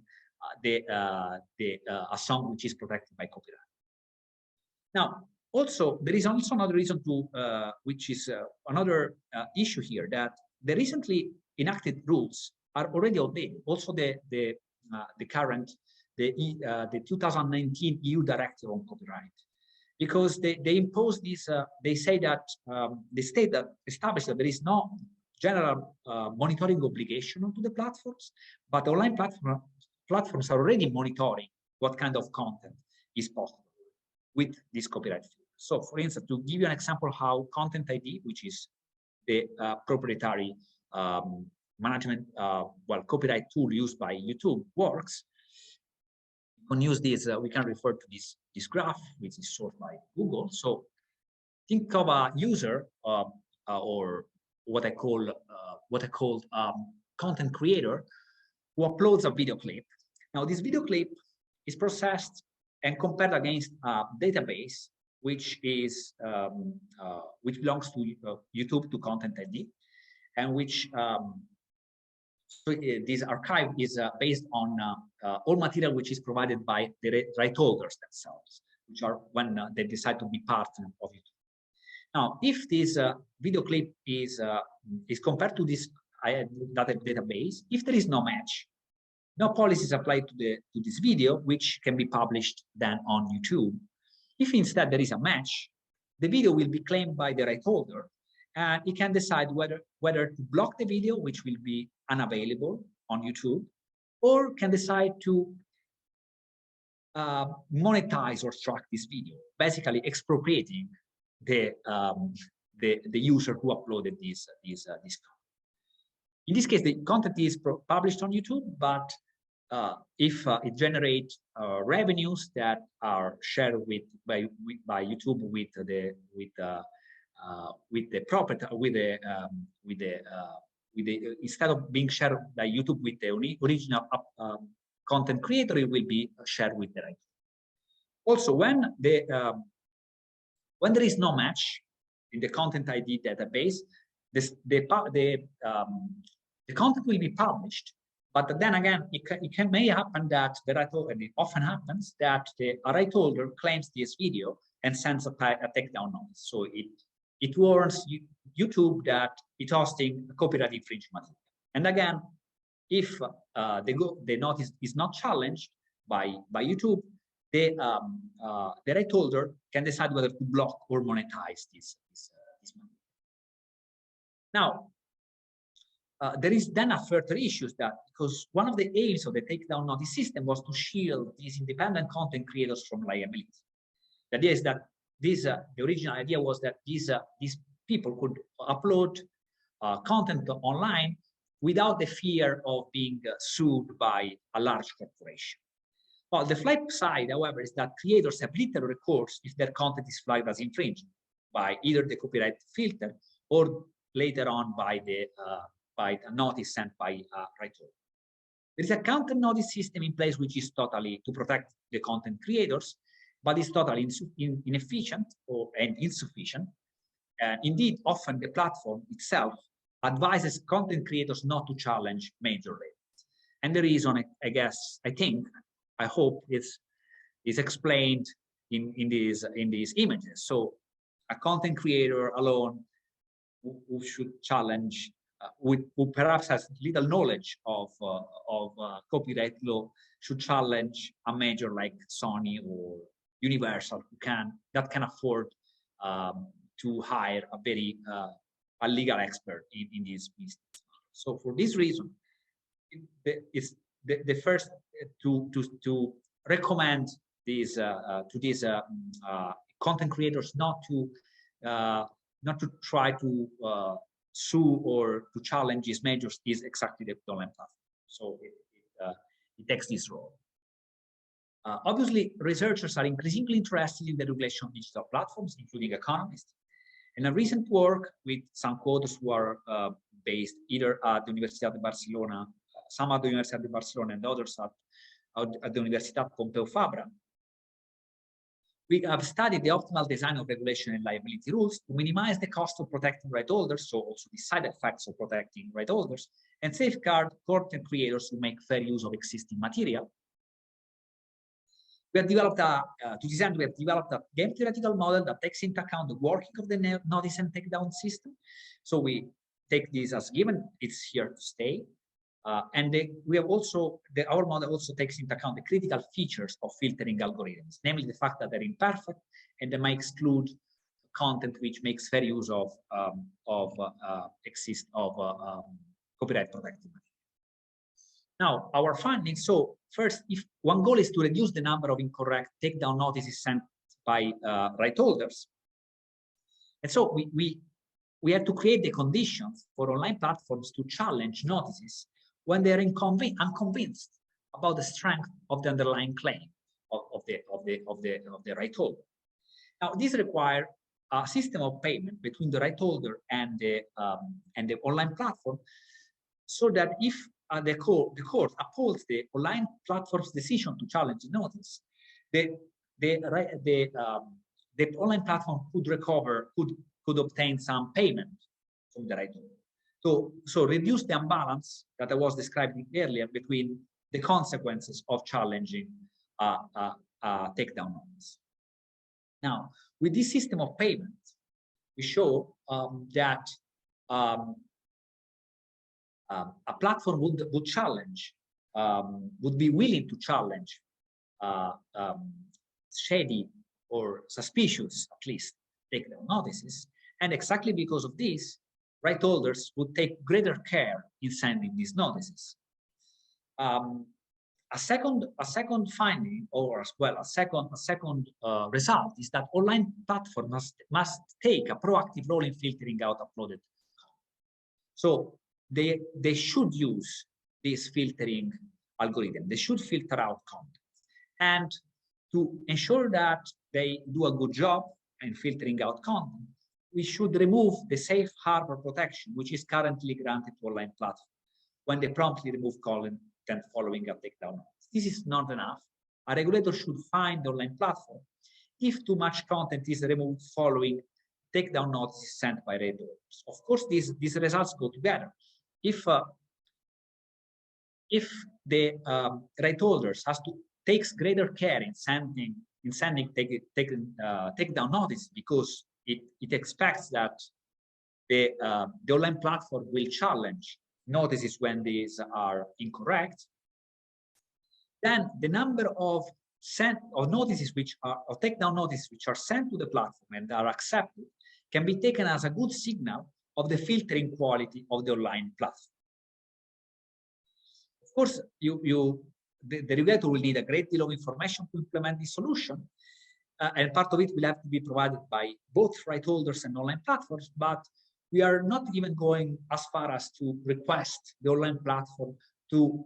a song which is protected by copyright. Now, also there is also another reason to, which is another issue here, that the recently enacted rules are already outdated. Also, the 2019 EU directive on copyright, because they impose this. They say that the state that established that there is no general monitoring obligation onto the platforms, but online platforms are already monitoring what kind of content is possible with this copyright field. So, for instance, to give you an example how Content ID, which is the proprietary management, copyright tool used by YouTube works, we can use this, we can refer to this graph, which is sourced by Google. So think of a user or what I call content creator who uploads a video clip. Now, this video clip is processed and compared against a database which is which belongs to YouTube, to Content ID, and which this archive is based on all material which is provided by the right holders themselves, which are when they decide to be part of YouTube. Now, if this video clip is compared to this database, if there is no match, no policies applied to this video, which can be published then on YouTube. If instead there is a match, the video will be claimed by the right holder, and it can decide whether to block the video, which will be unavailable on YouTube, or can decide to monetize or track this video, basically expropriating the user who uploaded this content. In this case, the content is published on YouTube, but if it generates revenues that are shared by YouTube with the instead of being shared by YouTube with the original content creator, it will be shared with the writer. Also, when there is no match in the content ID database, the content will be published. But then again, may happen that and it often happens that the right holder claims this video and sends a takedown notice. So it warns YouTube that it's hosting a copyright infringement. And again, if the notice is not challenged by YouTube, the right holder can decide whether to block or monetize this money. Now, there is then a further issue that because one of the aims of the takedown notice system was to shield these independent content creators from liability. The idea is that the original idea was that these people could upload content online without the fear of being sued by a large corporation. Well, the flip side, however, is that creators have little recourse if their content is flagged as infringing by either the copyright filter or later on by the notice sent by right holder. There is a counter notice system in place which is totally to protect the content creators, but is totally inefficient and insufficient. Indeed, often the platform itself advises content creators not to challenge major labels. And the reason, I hope is explained in these images. So a content creator alone who should challenge, who perhaps has little knowledge of copyright law, should challenge a major like Sony or Universal that can afford to hire a very a legal expert in this business. So for this reason, it's the first to recommend these to these content creators not to try to sue or to challenge these measures is exactly the online platform. So it takes this role. Obviously, researchers are increasingly interested in the regulation of digital platforms, including economists. And a recent work with some co-authors who are based either at the Universidad de Barcelona, some at the Universidad de Barcelona and others at the Universitat Pompeu Fabra. We have studied the optimal design of regulation and liability rules to minimize the cost of protecting right holders, so also the side effects of protecting right holders, and safeguard content creators who make fair use of existing material. We have developed a game theoretical model that takes into account the working of the notice and takedown system. So we take this as given; it's here to stay. And we have also our model also takes into account the critical features of filtering algorithms, namely the fact that they're imperfect and they might exclude content which makes fair use of copyright protected material. Now, our findings. So first, if one goal is to reduce the number of incorrect takedown notices sent by right holders, and so we have to create the conditions for online platforms to challenge notices when they are unconvinced about the strength of the underlying claim of the right holder. Now, this requires a system of payment between the right holder and the online platform, so that if the court upholds the online platform's decision to challenge the notice, the online platform could obtain some payment from the right holder. So reduce the imbalance that I was describing earlier between the consequences of challenging takedown notice. Now, with this system of payment, we show that a platform would challenge, would be willing to challenge shady or suspicious, at least, takedown notices. And exactly because of this, right holders would take greater care in sending these notices. A second finding, or as well a second result, is that online platforms must take a proactive role in filtering out uploaded content. So they should use this filtering algorithm. They should filter out content, and to ensure that they do a good job in filtering out content, we should remove the safe harbor protection, which is currently granted to online platforms when they promptly remove content following a takedown notice. This is not enough. A regulator should find the online platform if too much content is removed following takedown notices sent by right holders. Of course, these results go together. If the right holders has to takes greater care in sending takedown notice because it expects that the online platform will challenge notices when these are incorrect, then the number of notices which are takedown notices which are sent to the platform and are accepted can be taken as a good signal of the filtering quality of the online platform. Of course, the regulator will need a great deal of information to implement this solution, and part of it will have to be provided by both right holders and online platforms, but we are not even going as far as to request the online platform to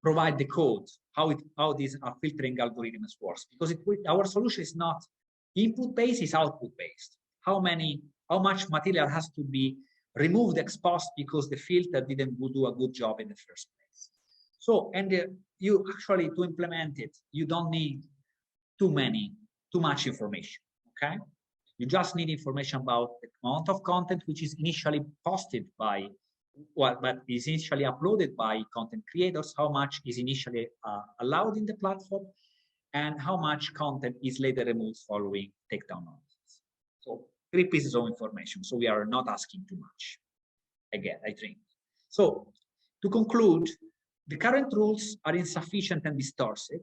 provide the code, how these filtering algorithms works, because our solution is not input-based, it's output-based. How much material has to be removed, exposed, because the filter didn't do a good job in the first place. So, and you actually, to implement it, you don't need too much information, okay? You just need information about the amount of content which is initially posted by, but is initially uploaded by content creators, how much is initially allowed in the platform, and how much content is later removed following takedown notices. So 3 pieces of information. So we are not asking too much. Again, I think. So to conclude, the current rules are insufficient and distorted.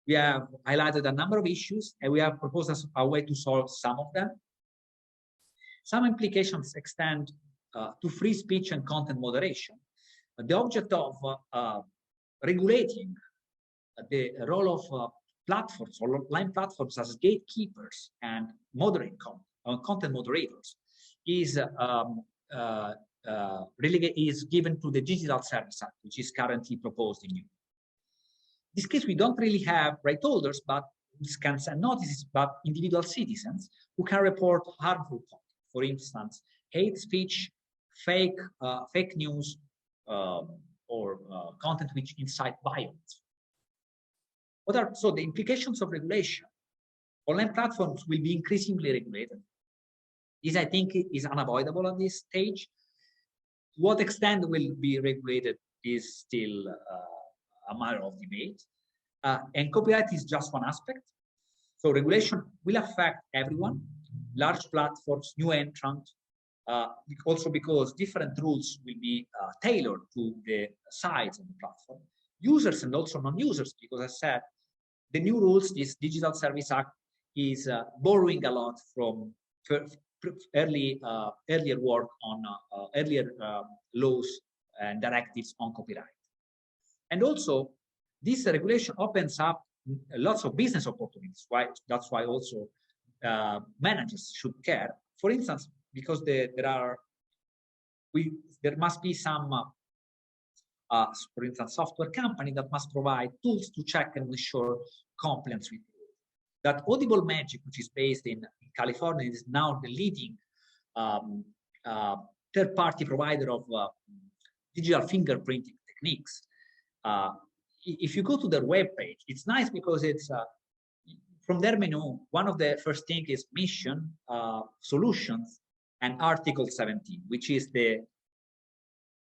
We have highlighted a number of issues, and we have proposed a way to solve some of them. Some implications extend to free speech and content moderation. The object of regulating the role of platforms or online platforms as gatekeepers and content moderators is given to the Digital Service Act, which is currently proposed in Europe. In this case, we don't really have right holders, but can send notices, but individual citizens who can report harmful content. For instance, hate speech, fake news, or content which incite violence. So the implications of regulation? Online platforms will be increasingly regulated. This, I think, is unavoidable at this stage. To what extent will be regulated is still a matter of debate. And copyright is just one aspect. So regulation will affect everyone, large platforms, new entrants, also because different rules will be tailored to the size of the platform, users and also non-users, because I said the new rules, this Digital Service Act, is borrowing a lot from earlier work on earlier laws and directives on copyright. And also, this regulation opens up lots of business opportunities. That's why also managers should care. For instance, because there must be some, for instance, software company that must provide tools to check and ensure compliance with rules. That Audible Magic, which is based in California, is now the leading third-party provider of digital fingerprinting techniques. If you go to their webpage, it's nice because it's from their menu. One of the first things is mission, solutions, and Article 17, which is the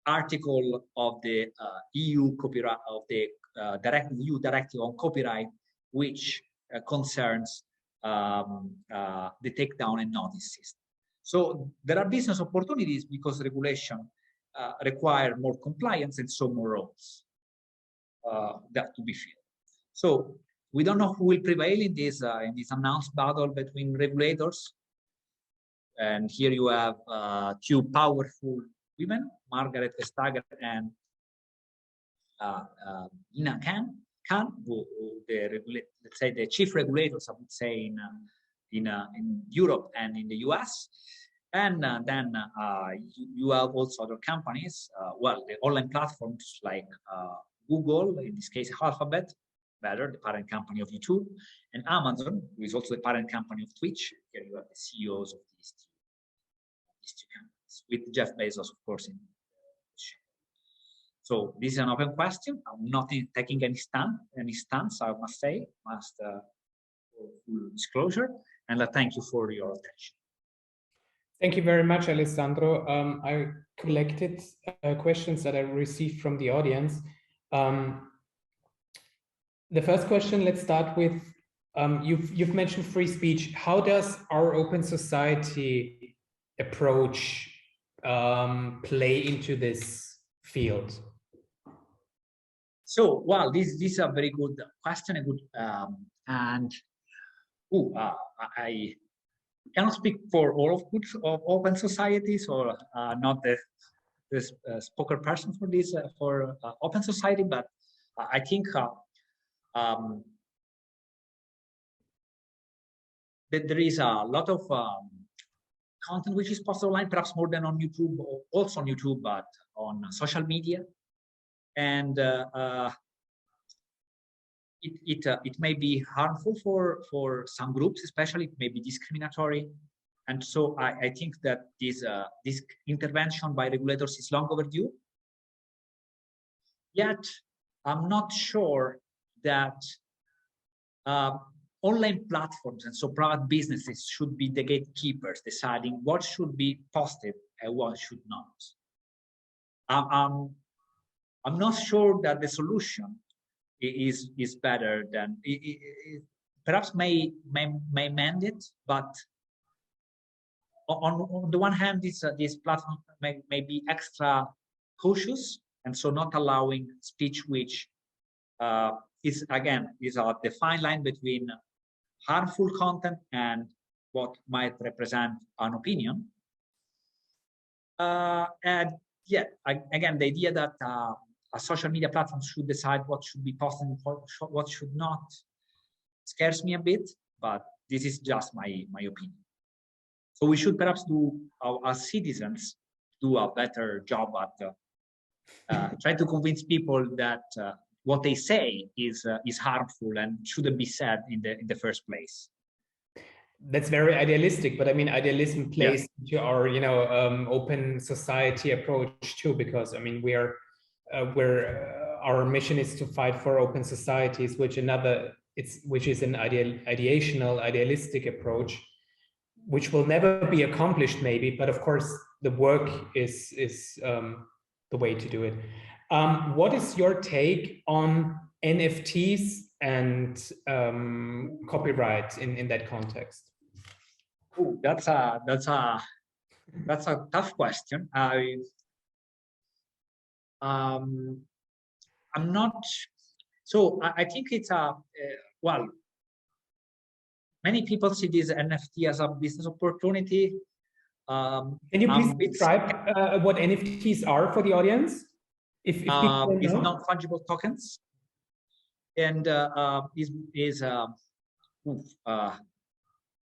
article of the EU copyright of the EU directive on copyright, which concerns the takedown and notice system. So there are business opportunities because regulation require more compliance and so more roles that to be filled. So we don't know who will prevail in this announced battle between regulators. And here you have 2 powerful women, Margaret Vestager and Ina Khan, who let's say the chief regulators, I would say, in Europe and in the US. And then you have also other companies, well, the online platforms like Google, in this case, Alphabet, better, the parent company of YouTube, and Amazon, who is also the parent company of Twitch. Here you have the CEOs of these two. these two companies, with Jeff Bezos, of course, in. So this is an open question. I'm not taking any stance, I must say, for full disclosure, and I thank you for your attention. Thank you very much, Alessandro. I collected questions that I received from the audience. The first question, let's start with, you've mentioned free speech. How does our open society approach play into this field? So, well, this is a very good question, I cannot speak for all of open societies, or not the spokesperson for this for open society, but I think that there is a lot of content which is posted online, perhaps more than on YouTube, or also on YouTube, but on social media, and it may be harmful for some groups, especially it may be discriminatory, and so I think that this intervention by regulators is long overdue. Yet I'm not sure that online platforms and so private businesses should be the gatekeepers deciding what should be posted and what should not. I'm not sure that the solution is better than perhaps may mend it, but on the one hand, this platform may be extra cautious, and so not allowing speech which is a defined line between harmful content and what might represent an opinion. And yeah, again, the idea that a social media platform should decide what should be posted and what should not scares me a bit, but this is just my opinion. So we should perhaps do, as citizens, do a better job at trying to convince people that what they say is harmful and shouldn't be said in the first place. That's very idealistic, but I mean, idealism plays into our, open society approach too, because I mean, our mission is to fight for open societies, which is an idealistic approach, which will never be accomplished, maybe, but of course, the work is the way to do it. What is your take on NFTs and copyright in that context? Ooh, that's a tough question. I'm not. So I think it's well. Many people see this NFT as a business opportunity. Can you please describe what NFTs are for the audience? If people it's know? non-fungible tokens, and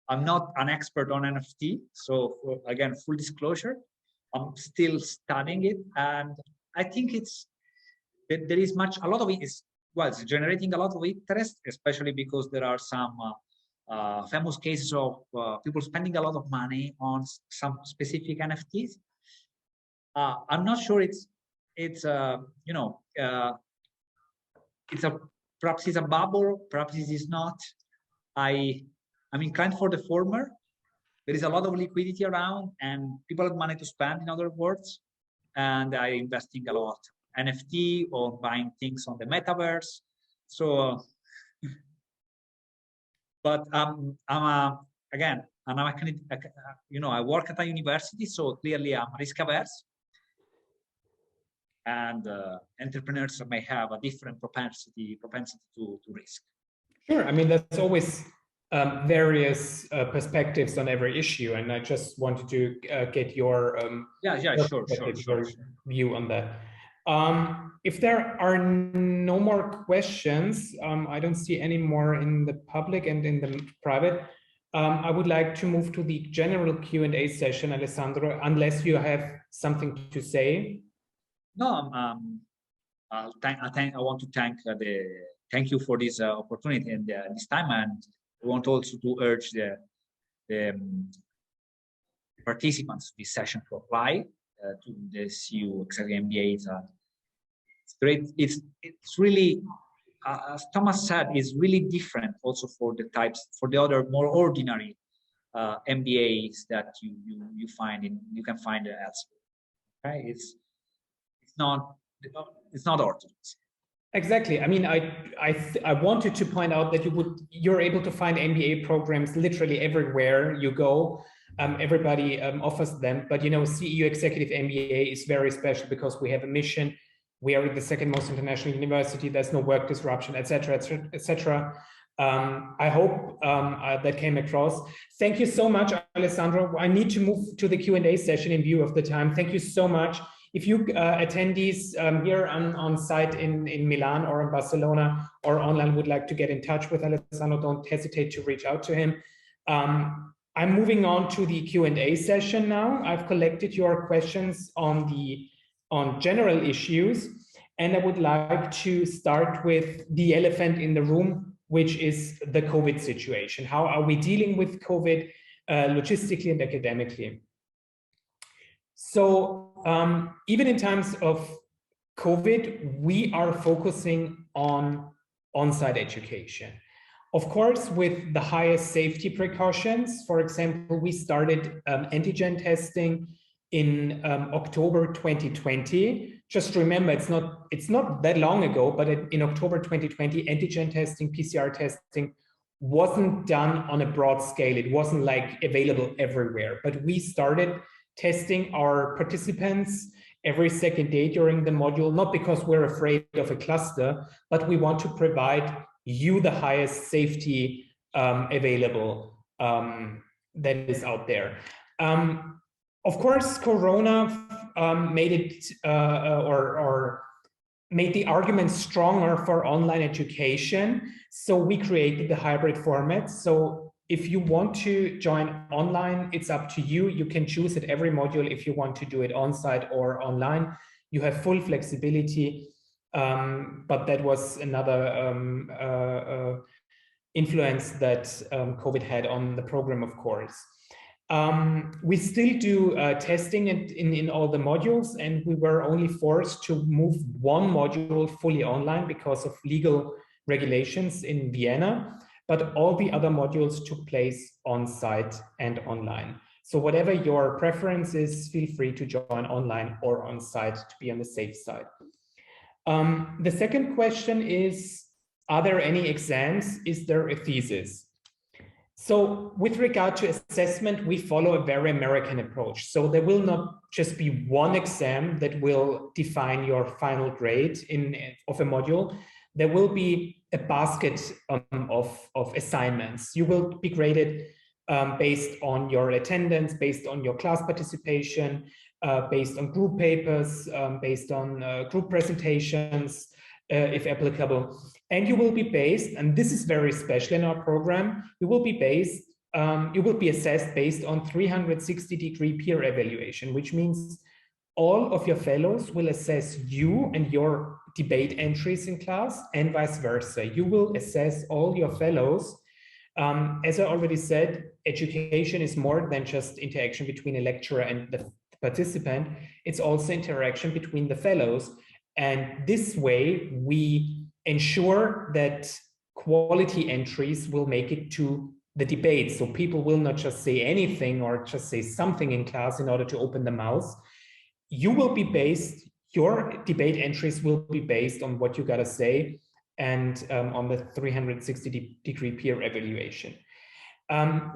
I'm not an expert on NFT, so again, full disclosure, I'm still studying it, and I think there is a lot of it is it's generating a lot of interest, especially because there are some famous cases of people spending a lot of money on some specific NFTs. I'm not sure perhaps it's a bubble, perhaps it is not. I'm inclined for the former. There is a lot of liquidity around, and people have money to spend, in other words, and I'm investing a lot NFT or buying things on the metaverse. So, but I'm again, I work at a university, so clearly I'm risk averse, and entrepreneurs may have a different propensity to risk. Sure, I mean, there's always various perspectives on every issue, and I just wanted to get your sure. view on that. If there are no more questions, I don't see any more in the public and in the private. I would like to move to the general Q&A session, Alessandro, unless you have something to say. No, I want to thank you for this opportunity and this time, and I want also to urge the participants to this session to apply to the CEU Executive MBA. It's great. It's really, as Thomas said, is really different also for the other more ordinary MBAs that you can find elsewhere. Right? It's not orthodox. Exactly. I mean, I wanted to point out that you're able to find MBA programs literally everywhere you go. Everybody offers them, but CEU Executive MBA is very special because we have a mission. We are the second most international university. There's no work disruption, etc., etc. I hope that came across. Thank you so much, Alessandro. I need to move to the Q&A session in view of the time. Thank you so much. If you attendees here on site in Milan or in Barcelona or online would like to get in touch with Alessandro, don't hesitate to reach out to him. I'm moving on to the Q&A session now. I've collected your questions on general issues, and I would like to start with the elephant in the room, which is the COVID situation. How are we dealing with COVID logistically and academically? So even in times of COVID, we are focusing on on-site education. Of course, with the highest safety precautions. For example, we started antigen testing in October 2020. Just remember, it's not that long ago, but in October 2020, antigen testing, PCR testing wasn't done on a broad scale. It wasn't like available everywhere, but we started testing our participants every second day during the module, not because we're afraid of a cluster, but we want to provide you the highest safety available that is out there. Of course, Corona made it or made the argument stronger for online education. So we created the hybrid format. So if you want to join online, it's up to you. You can choose at every module if you want to do it on-site or online. You have full flexibility, but that was another influence that COVID had on the program, of course. We still do testing in all the modules, and we were only forced to move one module fully online because of legal regulations in Vienna. But all the other modules took place on-site and online. So whatever your preference is, feel free to join online or on-site to be on the safe side. The second question is, are there any exams? Is there a thesis? So with regard to assessment, we follow a very American approach. So there will not just be one exam that will define your final grade of a module. There will be a basket of assignments. You will be graded based on your attendance, based on your class participation, based on group papers, based on group presentations, if applicable. And you will be based, and this is very special in our program, you will be assessed based on 360-degree peer evaluation, which means all of your fellows will assess you and your debate entries in class and vice versa. You will assess all your fellows. As I already said, education is more than just interaction between a lecturer and the participant. It's also interaction between the fellows. And this way, we ensure that quality entries will make it to the debate. So people will not just say anything or just say something in class in order to open the mouth. You will be based, your debate entries will be based on what you gotta say and on the 360-degree peer evaluation.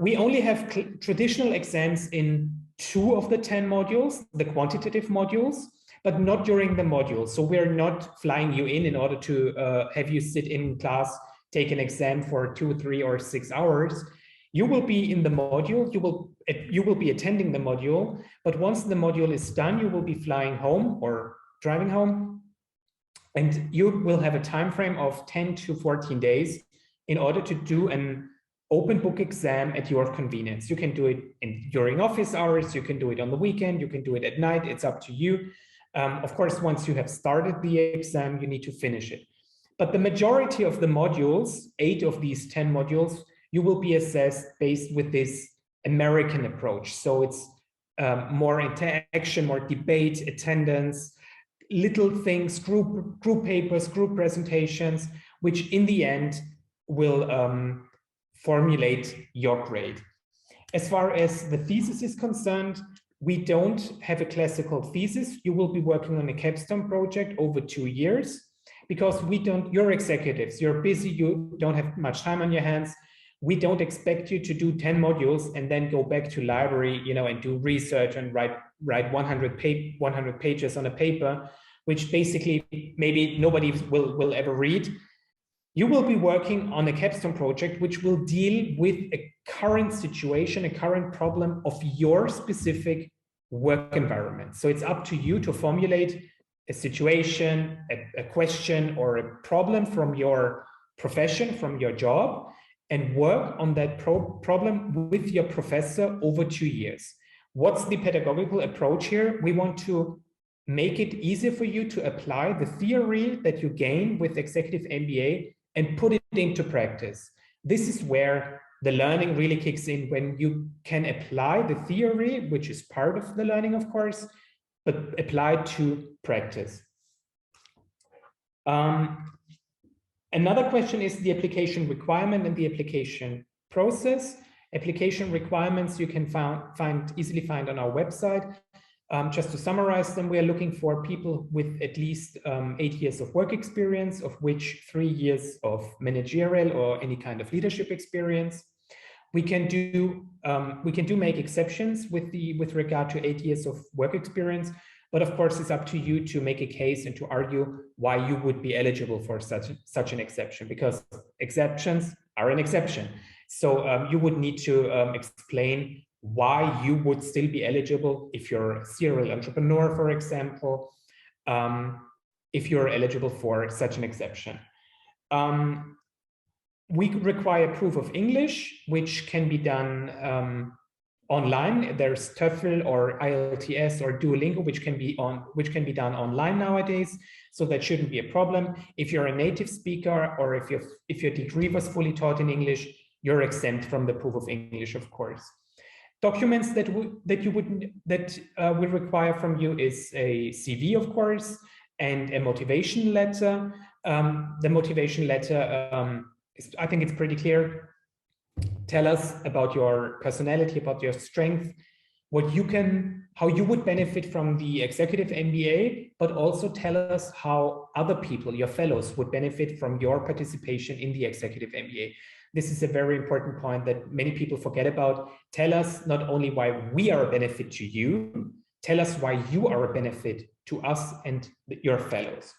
We only have traditional exams in 2 of the 10 modules, the quantitative modules, but not during the module. So we're not flying you in order to have you sit in class, take an exam for 2, 3, or 6 hours. You will be in the module, you will be attending the module, but once the module is done, you will be flying home or driving home, and you will have a time frame of 10 to 14 days in order to do an open book exam at your convenience. You can do it during office hours, you can do it on the weekend, you can do it at night, it's up to you. Of course, once you have started the exam, you need to finish it. But the majority of the modules, 8 of these 10 modules, you will be assessed based with this American approach. So it's more interaction, more debate, attendance, little things, group papers, group presentations, which in the end will formulate your grade. As far as the thesis is concerned, we don't have a classical thesis. You will be working on a capstone project over 2 years, because you're executives, you're busy, you don't have much time on your hands. We don't expect you to do 10 modules and then go back to library, and do research and write 100 pages on a paper, which basically maybe nobody will ever read. You will be working on a capstone project which will deal with a current situation, a current problem of your specific work environment. So it's up to you to formulate a situation, a question, or a problem from your profession, from your job, and work on that problem with your professor over 2 years. What's the pedagogical approach here? We want to make it easier for you to apply the theory that you gain with Executive MBA and put it into practice. This is where the learning really kicks in, when you can apply the theory, which is part of the learning, of course, but apply to practice. Another question is the application requirement and the application process. Application requirements you can easily find on our website. Just to summarize them, we are looking for people with at least 8 years of work experience, of which 3 years of managerial or any kind of leadership experience. We can make exceptions with regard to 8 years of work experience, but of course it's up to you to make a case and to argue why you would be eligible for such an exception, because exceptions are an exception. So you would need to explain why you would still be eligible if you're a serial entrepreneur, for example, if you're eligible for such an exception. We require proof of English, which can be done online. There's TOEFL or IELTS or Duolingo, which can be done online nowadays. So that shouldn't be a problem. If you're a native speaker, or if your degree was fully taught in English, you're exempt from the proof of English, of course. Documents that we require from you is a CV, of course, and a motivation letter. The motivation letter, I think it's pretty clear. Tell us about your personality, about your strength, how you would benefit from the Executive MBA, but also tell us how other people, your fellows, would benefit from your participation in the Executive MBA. This is a very important point that many people forget about. Tell us not only why we are a benefit to you, tell us why you are a benefit to us and your fellows.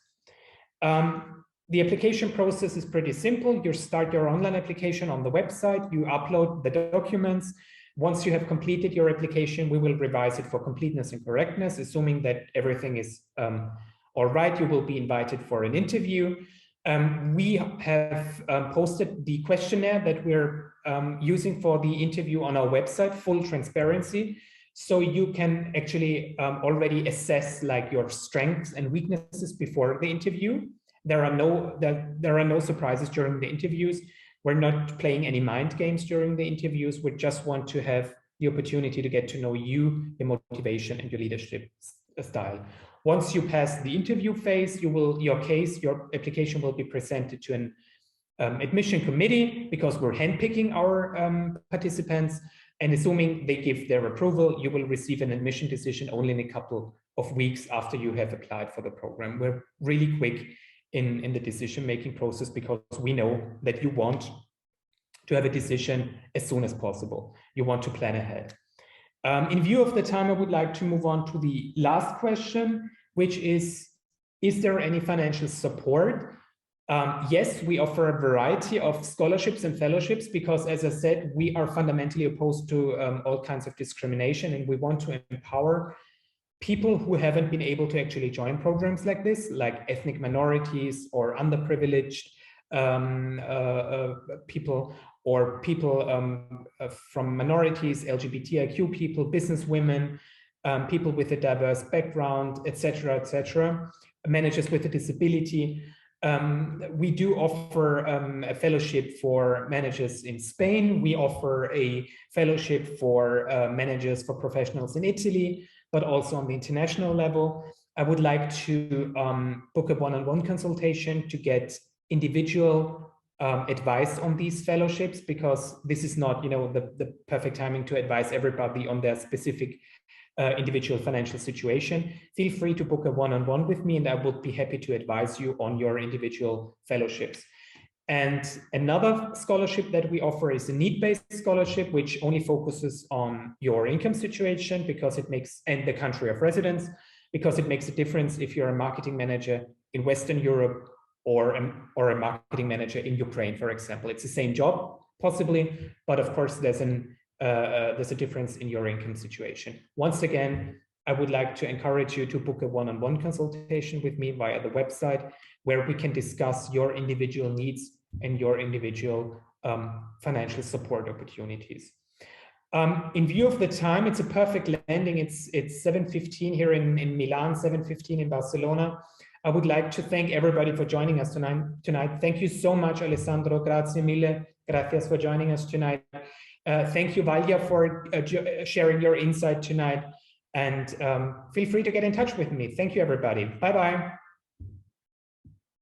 The application process is pretty simple. You start your online application on the website, you upload the documents. Once you have completed your application, we will revise it for completeness and correctness. Assuming that everything is all right, you will be invited for an interview. We have posted the questionnaire that we're using for the interview on our website, full transparency. So you can actually already assess your strengths and weaknesses before the interview. There are no surprises during the interviews. We're not playing any mind games during the interviews. We just want to have the opportunity to get to know you, your motivation, and your leadership style. Once you pass the interview phase, your application will be presented to an admission committee, because we're handpicking our participants. And assuming they give their approval, you will receive an admission decision only in a couple of weeks after you have applied for the program. We're really quick in the decision-making process, because we know that you want to have a decision as soon as possible. You want to plan ahead. In view of the time, I would like to move on to the last question, which is there any financial support? Yes, we offer a variety of scholarships and fellowships, because, as I said, we are fundamentally opposed to all kinds of discrimination, and we want to empower people who haven't been able to actually join programs like this, like ethnic minorities or underprivileged people, or people from minorities, LGBTIQ people, business women, people with a diverse background, etc., managers with a disability. We do offer a fellowship for managers in Spain. We offer a fellowship for managers, for professionals in Italy, but also on the international level. I would like to book a one-on-one consultation to get individual advice on these fellowships, because this is not, the perfect timing to advise everybody on their specific individual financial situation. Feel free to book a one-on-one with me, and I would be happy to advise you on your individual fellowships. And another scholarship that we offer is a need-based scholarship, which only focuses on your income situation, because it makes, and the country of residence, because it makes a difference if you're a marketing manager in Western Europe or a marketing manager in Ukraine, for example. It's the same job, possibly, but of course there's a difference in your income situation. Once again, I would like to encourage you to book a one-on-one consultation with me via the website, where we can discuss your individual needs and your individual financial support opportunities. In view of the time, it's a perfect landing. It's 7:15 here in Milan, 7:15 in Barcelona. I would like to thank everybody for joining us tonight. Thank you so much, Alessandro. Grazie mille. Gracias for joining us tonight. Thank you, Valia, for sharing your insight tonight. And feel free to get in touch with me. Thank you, everybody. Bye-bye.